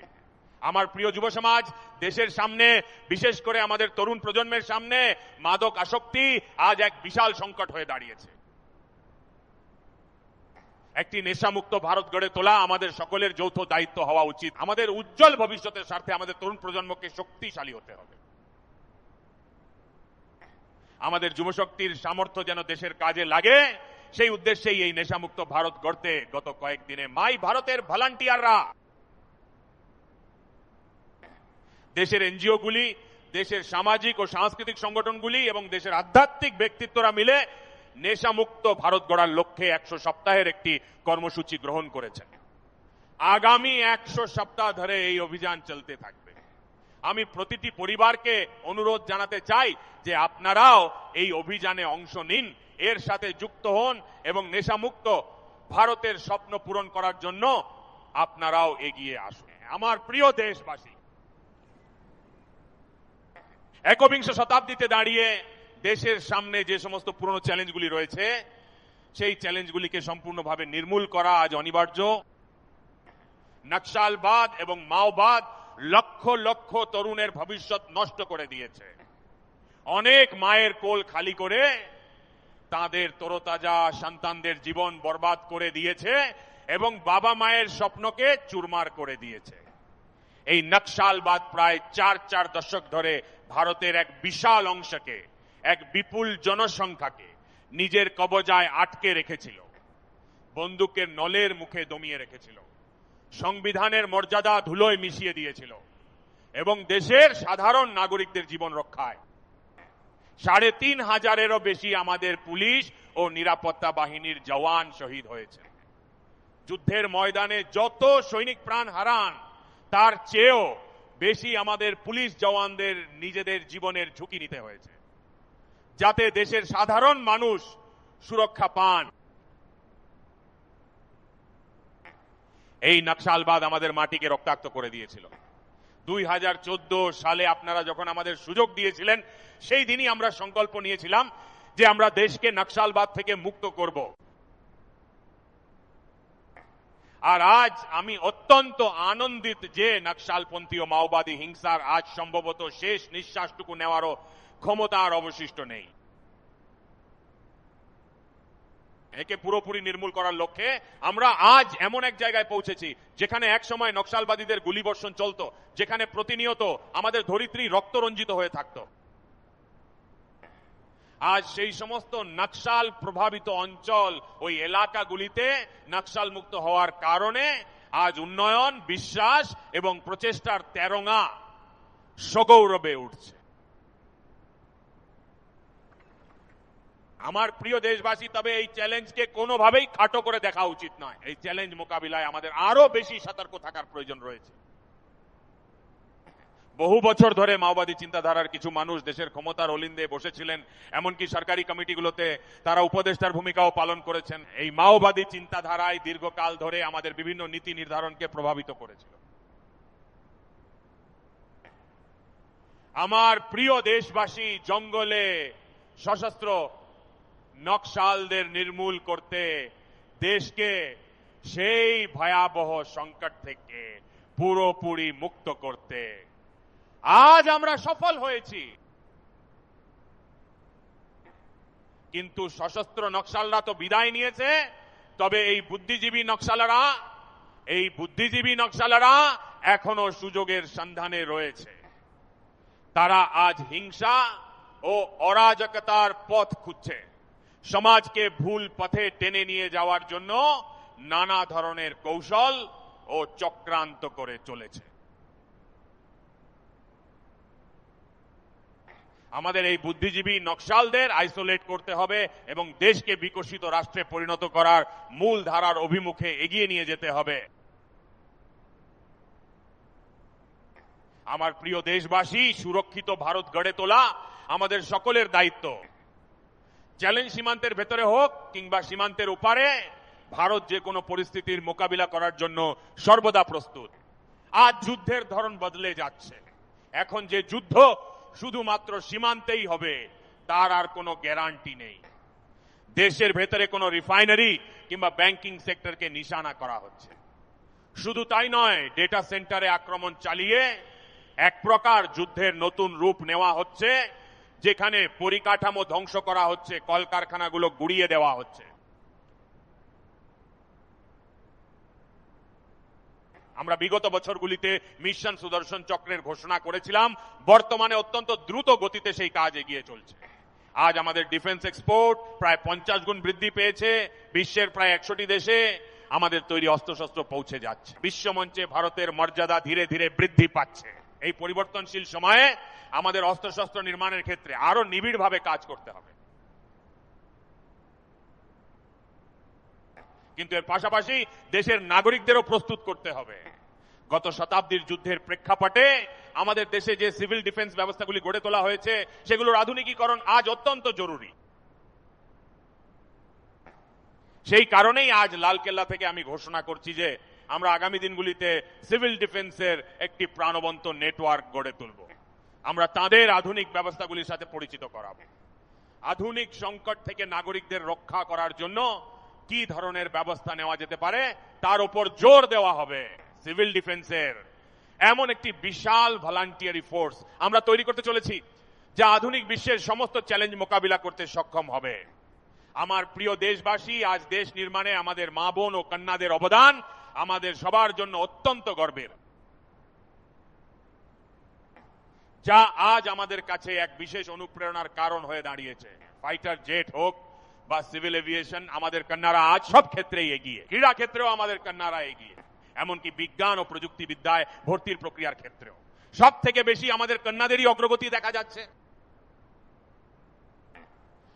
আমার প্রিয় যুব সমাজ, দেশের সামনে, বিশেষ করে আমাদের তরুণ প্রজন্মের সামনে মাদক আসক্তি আজ এক বিশাল সংকট হয়ে দাঁড়িয়েছে। একটি নেশামুক্ত ভারত গড়ে তোলা আমাদের সকলের যৌথ দায়িত্ব হওয়া উচিত। আমাদের উজ্জ্বল ভবিষ্যতের স্বার্থে আমাদের তরুণ প্রজন্মকে শক্তিশালী হতে হবে। আমাদের যুবশক্তির সামর্থ্য যেন দেশের কাজে লাগে, সেই উদ্দেশ্যেই এই নেশামুক্ত ভারত গড়তে গত কয়েকদিনে মাই ভারতের ভলান্টিয়াররা দেশের এনজিওগুলি, দেশের সামাজিক ও সাংস্কৃতিক সংগঠনগুলি এবং দেশের আধ্যাত্মিক ব্যক্তিত্বরা মিলে নেশামুক্ত ভারত গড়ার লক্ষ্যে 100 সপ্তাহের একটি কর্মসূচি গ্রহণ করেছেন। আগামী 100 সপ্তাহ ধরে এই অভিযান চলতে থাকবে। আমি প্রতিটি পরিবারকে অনুরোধ জানাতে চাই যে আপনারাও এই অভিযানে অংশ নিন, এর সাথে যুক্ত হন এবং নেশামুক্ত ভারতের স্বপ্ন পূরণ করার জন্য আপনারাও এগিয়ে আসুন। আমার প্রিয় দেশবাসী, একবিংশ শতাব্দীতে দাঁড়িয়ে দেশের সামনে যে সমস্ত পুরনো চ্যালেঞ্জগুলি রয়েছে, সেই চ্যালেঞ্জগুলিকে সম্পূর্ণভাবে নির্মূল করা আজ অনিবার্য। নকশালবাদ এবং মাওবাদ লক্ষ লক্ষ তরুণের ভবিষ্যৎ নষ্ট করে দিয়েছে। অনেক মায়ের কোল খালি করে তাদের তরতাজা সন্তানদের জীবন বরবাদ করে দিয়েছে এবং বাবা মায়ের স্বপ্নকে চুরমার করে দিয়েছে। এই নকশালবাদ প্রায় 4 দশক ধরে ভারতের এক বিশাল অংশকে, এক বিপুল জনসংখ্যাকে নিজের কবজায় আটকে রেখেছিল, বন্দুকের নলের মুখে দমিয়ে রেখেছিল, সংবিধানের মর্যাদা ধুলোয় মিশিয়ে দিয়েছিল এবং দেশের সাধারণ নাগরিকদের জীবন রক্ষায় 3500-এরও বেশি আমাদের পুলিশ ও নিরাপত্তা বাহিনীর জওয়ান শহীদ হয়েছে। যুদ্ধের ময়দানে যত সৈনিক প্রাণ হারান তার চেয়েও বেশি আমাদের পুলিশ জওয়ানদের নিজেদের জীবনের ঝুঁকি নিতে হয়েছে, যাতে দেশের সাধারণ মানুষ সুরক্ষা পান। এই নকশালবাদ আমাদের মাটিকে রক্তাক্ত করে দিয়েছিল। 2014 সালে আপনারা যখন আমাদের সুযোগ দিয়েছিলেন, সেই দিনই আমরা সংকল্প নিয়েছিলাম যে আমরা দেশকে নকশালবাদ থেকে মুক্ত করব। আর আজ আমি অত্যন্ত আনন্দিত যে নকশালপন্থী ও মাওবাদী হিংসার আজ সম্ভবত শেষ নিঃশ্বাসটুকু নেওয়ারও ক্ষমতা আর অবশিষ্ট নেই। একে পুরোপুরি নির্মূল করার লক্ষ্যে আমরা আজ এমন এক জায়গায় পৌঁছেছি যেখানে এক সময় নকশালবাদীদের গুলিবর্ষণ চলত, যেখানে প্রতিনিয়ত আমাদের ধরিত্রী রক্তরঞ্জিত হয়ে থাকত। আজ সেই সমস্ত নকশাল প্রভাবিত অঞ্চল, ওই এলাকাগুলিতে নকশাল মুক্ত হওয়ার কারণে আজ উন্নয়ন, বিশ্বাস এবং প্রচেষ্টার তেরঙা সগৌরবে উঠছে। আমার প্রিয় দেশবাসী, তবে এই চ্যালেঞ্জকে কোনোভাবেই খাটো করে দেখা উচিত নয়। এই চ্যালেঞ্জ মোকাবিলায় আমাদের আরো বেশি সতর্ক থাকার প্রয়োজন রয়েছে। বহু বছর ধরে মাওবাদী চিন্তাধারার কিছু মানুষ দেশের ক্ষমতার অলিন্দে বসেছিলেন, এমনকি সরকারি কমিটিগুলোতে তারা উপদেষ্টার ভূমিকাও পালন করেছেন। এই মাওবাদী চিন্তাধারায় দীর্ঘকাল ধরে আমাদের বিভিন্ন নীতি নির্ধারণকে প্রভাবিত করেছিল। আমার প্রিয় দেশবাসী, জঙ্গলে সশস্ত্র নকশালদের নির্মূল করতে, দেশকে সেই ভয়াবহ সংকট থেকে পুরোপুরি মুক্ত করতে আজ আমরা সফল হয়েছি। কিন্তু সশস্ত্র নকশালরা তো বিদায় নিয়েছে, তবে এই বুদ্ধিজীবী নকশালরা এখনো সুযোগের সন্ধানে রয়েছে। তারা আজ হিংসা ও অরাজকতার পথ খুঁজছে, সমাজকে ভুল পথে টেনে নিয়ে যাওয়ার জন্য নানা ধরনের কৌশল ও চক্রান্ত করে চলেছে। আমাদের এই বুদ্ধিজীবী নকশালদের আইসোলেট করতে হবে এবং দেশকে বিকশিত রাষ্ট্রে পরিণত করার মূল ধারার অভিমুখে এগিয়ে নিয়ে যেতে হবে। আমার প্রিয় দেশবাসী, সুরক্ষিত ভারত গড়ে তোলা আমাদের সকলের দায়িত্ব। চ্যালেঞ্জ সীমান্তের ভেতরে হোক কিংবা সীমান্তের ওপারে, ভারত যে কোনো পরিস্থিতির মোকাবিলা করার জন্য সর্বদা প্রস্তুত। আজ যুদ্ধের ধরন বদলে যাচ্ছে। এখন যে যুদ্ধ শুধুমাত্র সীমান্তেই হবে তার আর কোনো গ্যারান্টি নেই। দেশের ভেতরে কোনো রিফাইনারি কিংবা ব্যাংকিং সেক্টরকে নিশানা করা হচ্ছে। শুধু তাই নয়, ডেটা সেন্টারে আক্রমণ চালিয়ে এক প্রকার যুদ্ধের নতুন রূপ নেওয়া হচ্ছে, যেখানে পরিকাঠামো ধ্বংস করা হচ্ছে, কলকারখানাগুলো গুড়িয়ে দেওয়া হচ্ছে। আমরা বিগত বছরগুলিতে মিশন সুদর্শন চক্রের ঘোষণা করেছিলাম। বর্তমানে অত্যন্ত দ্রুত গতিতে সেই কাজ এগিয়ে চলছে। আজ আমাদের ডিফেন্স এক্সপোর্ট প্রায় 50 গুণ বৃদ্ধি পেয়েছে। বিশ্বের প্রায় 100টি দেশে আমাদের তৈরি অস্ত্রশস্ত্র পৌঁছে যাচ্ছে। বিশ্বমঞ্চে ভারতের মর্যাদা ধীরে ধীরে বৃদ্ধি পাচ্ছে। এই পরিবর্তনশীল সময়ে আমাদের অস্ত্রশস্ত্র নির্মাণের ক্ষেত্রে আরো নিবিড়ভাবে কাজ করতে হবে। কিন্তু এর পাশাপাশি দেশের নাগরিকদেরও প্রস্তুত করতে হবে। গত শতাব্দীর যুদ্ধের প্রেক্ষাপটে আমাদের দেশে যে সিভিল ডিফেন্স ব্যবস্থাগুলি গড়ে তোলা হয়েছে, সেগুলোর আধুনিকীকরণ আজ অত্যন্ত জরুরি। সেই কারণেই আজ লালকেল্লা থেকে আমি ঘোষণা করছি যে আমরা আগামী দিনগুলিতে সিভিল ডিফেন্সের একটি প্রাণবন্ত নেটওয়ার্ক গড়ে তুলব। আমরা তাদের আধুনিক ব্যবস্থাগুলির সাথে পরিচিত করাব। আধুনিক সংকট থেকে নাগরিকদের রক্ষা করার জন্য কি ধরনের ব্যবস্থা নেওয়া যেতে পারে তার উপর জোর দেওয়া হবে। সিভিল ডিফেন্সের এমন একটি বিশাল ভলান্টিয়ারি ফোর্স আমরা তৈরি করতে চলেছি, যা আধুনিক বিশ্বের সমস্ত চ্যালেঞ্জ মোকাবিলা করতে সক্ষম হবে। আমার প্রিয় দেশবাসী, আজ দেশ নির্মাণে আমাদের মা বোন ও কন্যাদের অবদান আমাদের সবার জন্য অত্যন্ত গর্বের, যা আজ আমাদের কাছে এক বিশেষ অনুপ্রেরণার কারণ হয়ে দাঁড়িয়েছে। ফাইটার জেট হোক বা সিভিল এভিয়েশন, আমাদের কন্যারা আজ সব ক্ষেত্রেই এগিয়ে। ক্রীড়া ক্ষেত্রেও আমাদের কন্যারা এগিয়ে, এমনকি বিজ্ঞান ও প্রযুক্তিবিদ্যায় ভর্তির প্রক্রিয়ার ক্ষেত্রেও সব থেকে বেশি আমাদের কন্যাদেরই অগ্রগতি দেখা যাচ্ছে।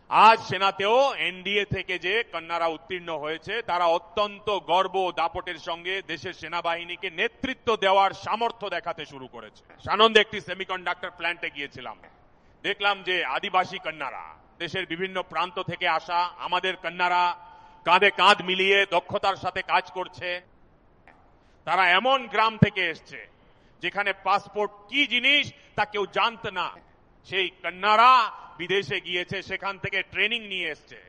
আজ সেনাতেও এনডিএ থেকে যে কন্যারা উত্তীর্ণ হয়েছে, তারা অত্যন্ত গর্ব ও দাপটের সঙ্গে দেশের সেনাবাহিনীকে নেতৃত্ব দেওয়ার সামর্থ্য দেখাতে শুরু করেছে। সানন্দে একটি সেমিকন্ডাক্টর প্ল্যান্টে গিয়েছিলাম, দেখলাম যে আদিবাসী কন্যারা, দেশের বিভিন্ন প্রান্ত থেকে আসা আমাদের কন্যারা কাঁধে কাঁধ মিলিয়ে দক্ষতার সাথে কাজ করছে। তারা এমন গ্রাম থেকে এসছে যেখানে পাসপোর্ট কি জিনিস তা কেউ জানত না। সেই কন্যারা বিদেশে গিয়েছে, সেখান থেকে ট্রেনিং নিয়ে এসছে,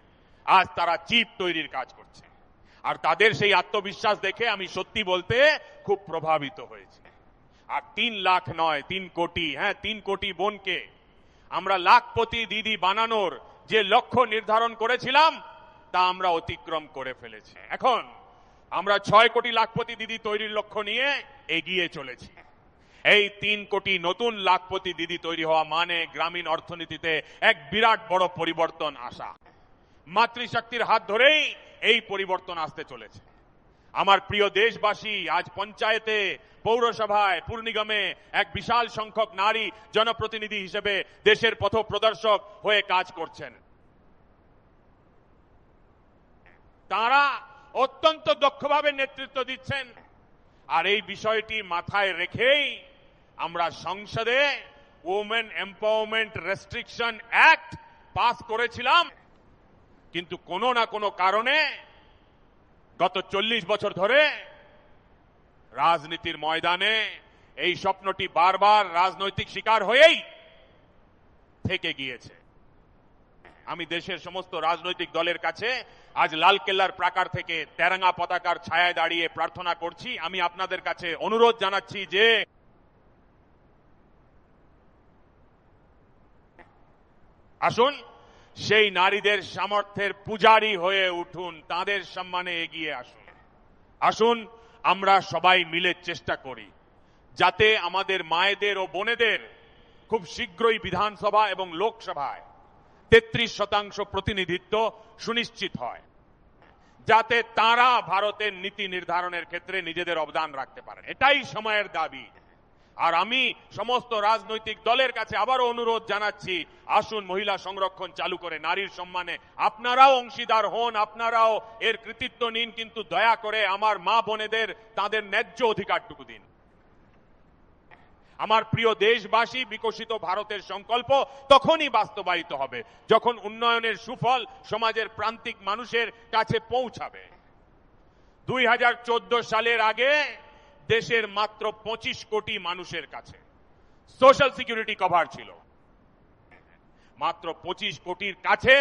আজ তারা চিপ তৈরির কাজ করছে। আর তাদের সেই আত্মবিশ্বাস দেখে আমি সত্যি বলতে খুব প্রভাবিত হয়েছি। আর 3 লাখ নয়, 3 কোটি, 3 কোটি বোনকে আমরা লাখপতি দিদি বানানোর যে লক্ষ্য নির্ধারণ করেছিলাম তা আমরা অতিক্রম করে ফেলেছি। এখন আমরা 6 কোটি লাখপতি দিদি তৈরির লক্ষ্য নিয়ে এগিয়ে চলেছি। এই 3 কোটি নতুন লাখপতি দিদি তৈরি হওয়া মানে গ্রামীণ অর্থনীতিতে এক বিরাট বড় পরিবর্তন আসা। মাতৃশক্তির হাত ধরেই এই পরিবর্তন আসতে চলেছে। আমার প্রিয় দেশবাসী, আজ পঞ্চায়েতে, পৌরসভায়, পুর নিগমে এক বিশাল সংখ্যক নারী জনপ্রতিনিধি হিসেবে দেশের পথপ্রদর্শক হয়ে কাজ করছেন। তারা অত্যন্ত দক্ষভাবে নেতৃত্ব দিচ্ছেন। আর এই বিষয়টি মাথায় রেখেই আমরা সংসদে women empowerment restriction act pass করেছিলাম। কিন্তু কোনো না কোনো কারণে গত 40 বছর ধরে রাজনীতির ময়দানে এই স্বপ্নটি বারবার রাজনৈতিক শিকার হয়েই থেকে গিয়েছে। আমি দেশের সমস্ত রাজনৈতিক দলের কাছে আজ লালকেল্লার প্রাকার থেকে তেরঙ্গা পতাকার ছায়ায় দাঁড়িয়ে প্রার্থনা করছি। আমি আপনাদের কাছে অনুরোধ জানাচ্ছি যে আসুন সেই নারীদের সামর্থ্যের পূজারী হয়ে উঠুন, তাদের সম্মানে এগিয়ে আসুন। আসুন আমরা সবাই মিলে চেষ্টা করি যাতে আমাদের মায়েদের ও বোনেদের খুব শীঘ্রই বিধানসভা এবং লোকসভায় 33% প্রতিনিধিত্ব সুনিশ্চিত হয়, যাতে তারা ভারতের নীতি নির্ধারণের ক্ষেত্রে নিজেদের অবদান রাখতে পারেন। এটাই সময়ের দাবি। আর আমি সমস্ত রাজনৈতিক দলের কাছে আবারও অনুরোধ জানাচ্ছি, আসুন মহিলা সংরক্ষণ চালু করে নারীর সম্মানে আপনারাও অংশীদার হন, আপনারাও এর কৃতিত্ব নিন, কিন্তু দয়া করে আমার মা বোনেদের তাদের ন্যায্য অধিকারটুকু দিন। আমার প্রিয় দেশবাসী, বিকশিত ভারতের সংকল্প তখনই বাস্তবায়িত হবে যখন উন্নয়নের সুফল সমাজের প্রান্তিক মানুষের কাছে পৌঁছাবে। 2014 সালের আগে দেশের মাত্র 25 কোটি মানুষের কাছে সোশ্যাল সিকিউরিটি কভার ছিল। মাত্র 25 কোটির কাছে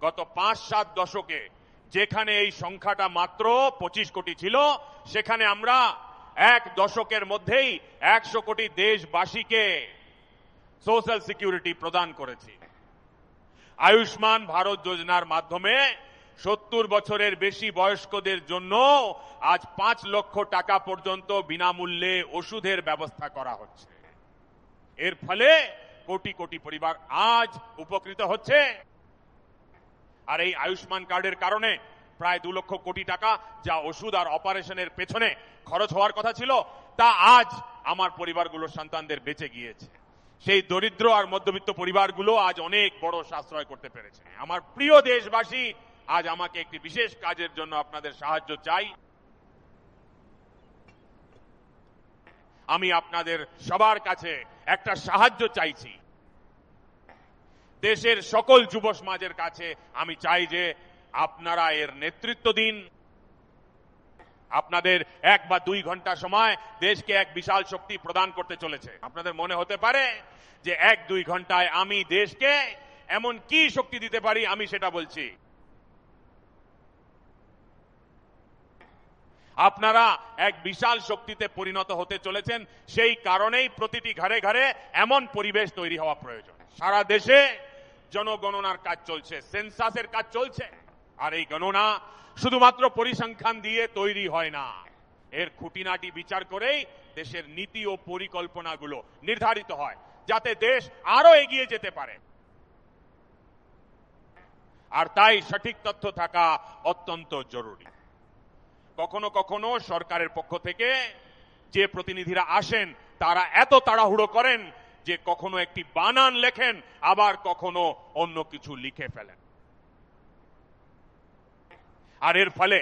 গত 5-7 দশকে যেখানে এই সংখ্যাটা মাত্র 25 কোটি ছিল, সেখানে আমরা এক দশকের মধ্যেই 100 কোটি দেশবাসীকে সোশ্যাল সিকিউরিটি প্রদান করেছি। আয়ুষ্মান ভারত যোজনার মাধ্যমে 70 বছরের বেশি বয়স্কদের জন্য আজ 5 লক্ষ টাকা পর্যন্ত বিনামূল্যে ওষুধের ব্যবস্থা করা হচ্ছে। এর ফলে কোটি কোটি পরিবার আজ উপকৃত হচ্ছে। আর এই আয়ুষ্মান কার্ডের কারণে প্রায় 2 লক্ষ কোটি টাকা যা ওষুধ আর অপারেশনের পেছনে খরচ হওয়ার কথা ছিল, তা আজ আমার পরিবারগুলোর সন্তানদের বেঁচে গিয়েছে। সেই দরিদ্র আর মধ্যবিত্ত পরিবারগুলো আজ অনেক বড় সাশ্রয় করতে পেরেছে। আমার প্রিয় দেশবাসী, আজ আমাকে একটি বিশেষ কাজের জন্য আপনাদের সাহায্য চাই। আমি আপনাদের সবার কাছে একটা সাহায্য চাইছি। দেশের সকল যুব সমাজের কাছে আমি চাই যে আপনারা এর নেতৃত্ব দিন। আপনাদের 1 বা 2 ঘন্টা সময় দেশকে এক বিশাল শক্তি প্রদান করতে চলেছে। আপনাদের মনে হতে পারে যে 1-2 ঘন্টায় আমি দেশকে এমন কি শক্তি দিতে পারি, আমি সেটা বলছি। আপনারা এক বিশাল শক্তিতে পরিণত হতে চলেছেন। সেই কারণেই প্রতিটি ঘরে ঘরে এমন পরিবেশ তৈরি হওয়া প্রয়োজন। সারা দেশে জনগণনার কাজ চলছে, সেন্সাসের কাজ চলছে। আর এই গণনা শুধুমাত্র পরিসংখ্যান দিয়ে তৈরি হয় না, এর খুঁটিনাটি বিচার করেই দেশের নীতি ও পরিকল্পনাগুলো নির্ধারিত হয় যাতে দেশ আরো এগিয়ে যেতে পারে। আর তাই সঠিক তথ্য থাকা অত্যন্ত জরুরি। কখনো কখনো সরকারের পক্ষ থেকে যে প্রতিনিধিরা আসেন তারা এত তাড়াহুড়ো করেন যে কখনো একটি বানান লেখেন, আবার কখনো অন্য কিছু লিখে ফেলেন। আর এর ফলে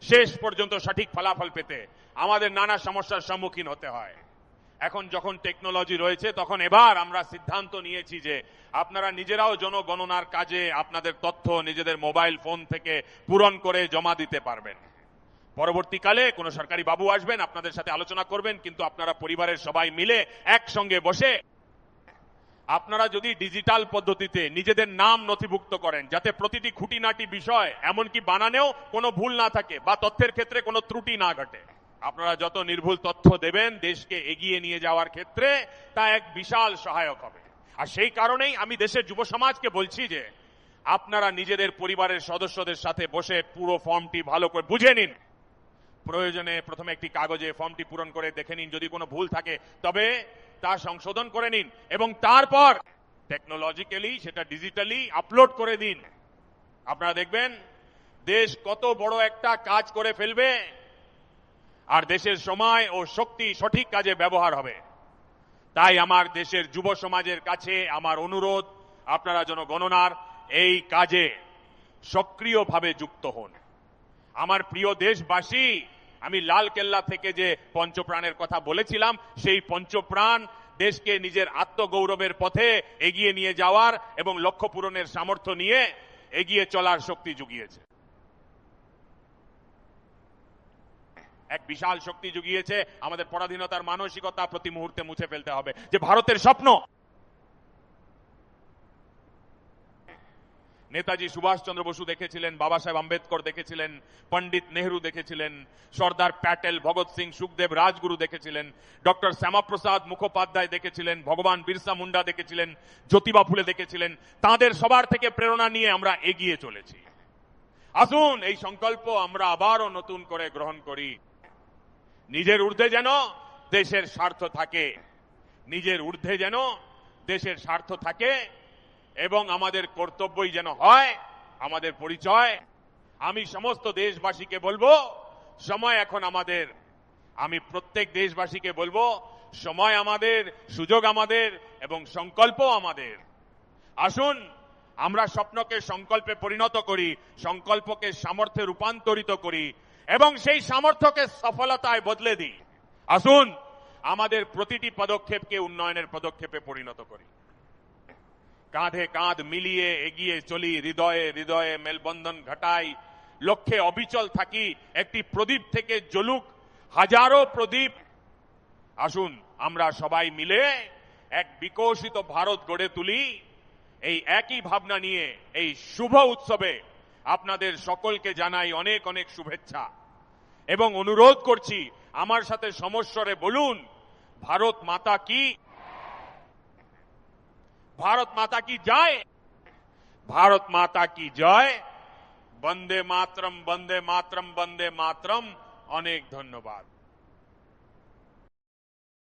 শেষ পর্যন্ত সঠিক ফলাফল পেতে আমাদের নানা সমস্যার সম্মুখীন হতে হয়। এখন যখন টেকনোলজি রয়েছে, তখন এবার আমরা সিদ্ধান্ত নিয়েছি যে আপনারা নিজেরাও জনগণনার কাজে আপনাদের তথ্য নিজেদের মোবাইল ফোন থেকে পূরণ করে জমা দিতে পারবেন। পরবর্তীকালে কোনো সরকারি বাবু আসবেন, আপনাদের সাথে আলোচনা করবেন, কিন্তু আপনারা পরিবারের সবাই মিলে একসঙ্গে বসে আপনারা যদি ডিজিটাল পদ্ধতিতে নিজেদের নাম নথিভুক্ত করেন, যাতে প্রতিটি খুঁটিনাটি বিষয় এমনকি বানানেও কোনো ভুল না থাকে বা তথ্যের ক্ষেত্রে কোনো ত্রুটি না ঘটে, আপনারা যত নির্ভুল তথ্য দেবেন দেশকে এগিয়ে নিয়ে যাওয়ার ক্ষেত্রে তা এক বিশাল সহায়ক হবে। আর সেই কারণেই আমি দেশের যুব সমাজকে বলছি যে আপনারা নিজেদের পরিবারের সদস্যদের সাথে বসে পুরো ফর্মটি ভালো করে বুঝে নিন। প্রয়োজনে প্রথমে একটি কাগজে ফর্মটি পূরণ করে দেখে নিন, যদি কোনো ভুল থাকে তবে তা সংশোধন করে নিন এবং তারপর টেকনোলজিক্যালি সেটা ডিজিটালি আপলোড করে দিন। আপনারা দেখবেন দেশ কত বড় একটা কাজ করে ফেলবে আর দেশের সময় ও শক্তি সঠিক কাজে ব্যবহার হবে। তাই আমার দেশের যুব সমাজের কাছে আমার অনুরোধ, আপনারা জনগণনার এই কাজে সক্রিয়ভাবে যুক্ত হন। আমার প্রিয় দেশবাসী, আমি লালকেল্লা থেকে যে পঞ্চপ্রাণের কথা বলেছিলাম, সেই পঞ্চপ্রাণ দেশকে নিজের আত্মগৌরবের পথে এগিয়ে নিয়ে যাওয়ার এবং লক্ষ্য পূরণের সামর্থ্য নিয়ে এগিয়ে চলার শক্তি জুগিয়েছে। এক বিশাল শক্তি জুগিয়েছে। আমাদের পরাধীনতার মানসিকতা প্রতি মুহূর্তে মুছে ফেলতে হবে। যে ভারতের স্বপ্ন, নেতাজি সুভাষচন্দ্র বসু দেখেছিলেন, বাবা সাহেব আম্বেদকর দেখেছিলেন, পণ্ডিত নেহরু দেখেছিলেন, সর্দার প্যাটেল, ভগৎ সিং, সুখদেব, রাজগুরু দেখেছিলেন, ডক্টর শ্যামাপ্রসাদ মুখোপাধ্যায় দেখেছিলেন, ভগবান বিরসা মুন্ডা দেখেছিলেন, জ্যোতিবা ফুলে দেখেছিলেন। তাদের সবার থেকে প্রেরণা নিয়ে আমরা এগিয়ে চলেছি। আসুন এই সংকল্প আমরা আবারও নতুন করে গ্রহণ করি। নিজের ঊর্ধ্বে যেন দেশের স্বার্থ থাকে, নিজের ঊর্ধ্বে যেন দেশের স্বার্থ থাকে এবং আমাদের কর্তব্যই যেন হয় আমাদের পরিচয়। আমি সমস্ত দেশবাসীকে বলবো, সময় এখন আমাদের। আমি প্রত্যেক দেশবাসীকে বলবো, সময় আমাদের, সুযোগ আমাদের এবং সংকল্প আমাদের। আসুন আমরা স্বপ্নকে সংকল্পে পরিণত করি, সংকল্পকে সামর্থ্যে রূপান্তরিত করি এবং সেই সামর্থ্যকে সফলতায় বদলে দিই। আসুন আমাদের প্রতিটি পদক্ষেপকে উন্নয়নের পদক্ষেপে পরিণত করি। কাঁধে কাঁধ মিলিয়ে এগিয়ে চলি, হৃদয়ে হৃদয়ে মেলবন্ধন ঘটাই, লক্ষ্যে অবিচল থাকি। একটি প্রদীপ থেকে জ্বলুক হাজারো প্রদীপ। আসুন আমরা সবাই মিলে এক বিকশিত ভারত গড়ে তুলি। এই একই ভাবনা নিয়ে এই শুভ উৎসবে আপনাদের সকলকে জানাই অনেক অনেক শুভেচ্ছা এবং অনুরোধ করছি আমার সাথে সমস্বরে বলুন, ভারত মাতা কি, ভারত মাতা কি জয়, ভারত মাতা কি জয়। বন্দে মাতরম, বন্দে মাতরম, বন্দে মাতরম। অনেক ধন্যবাদ।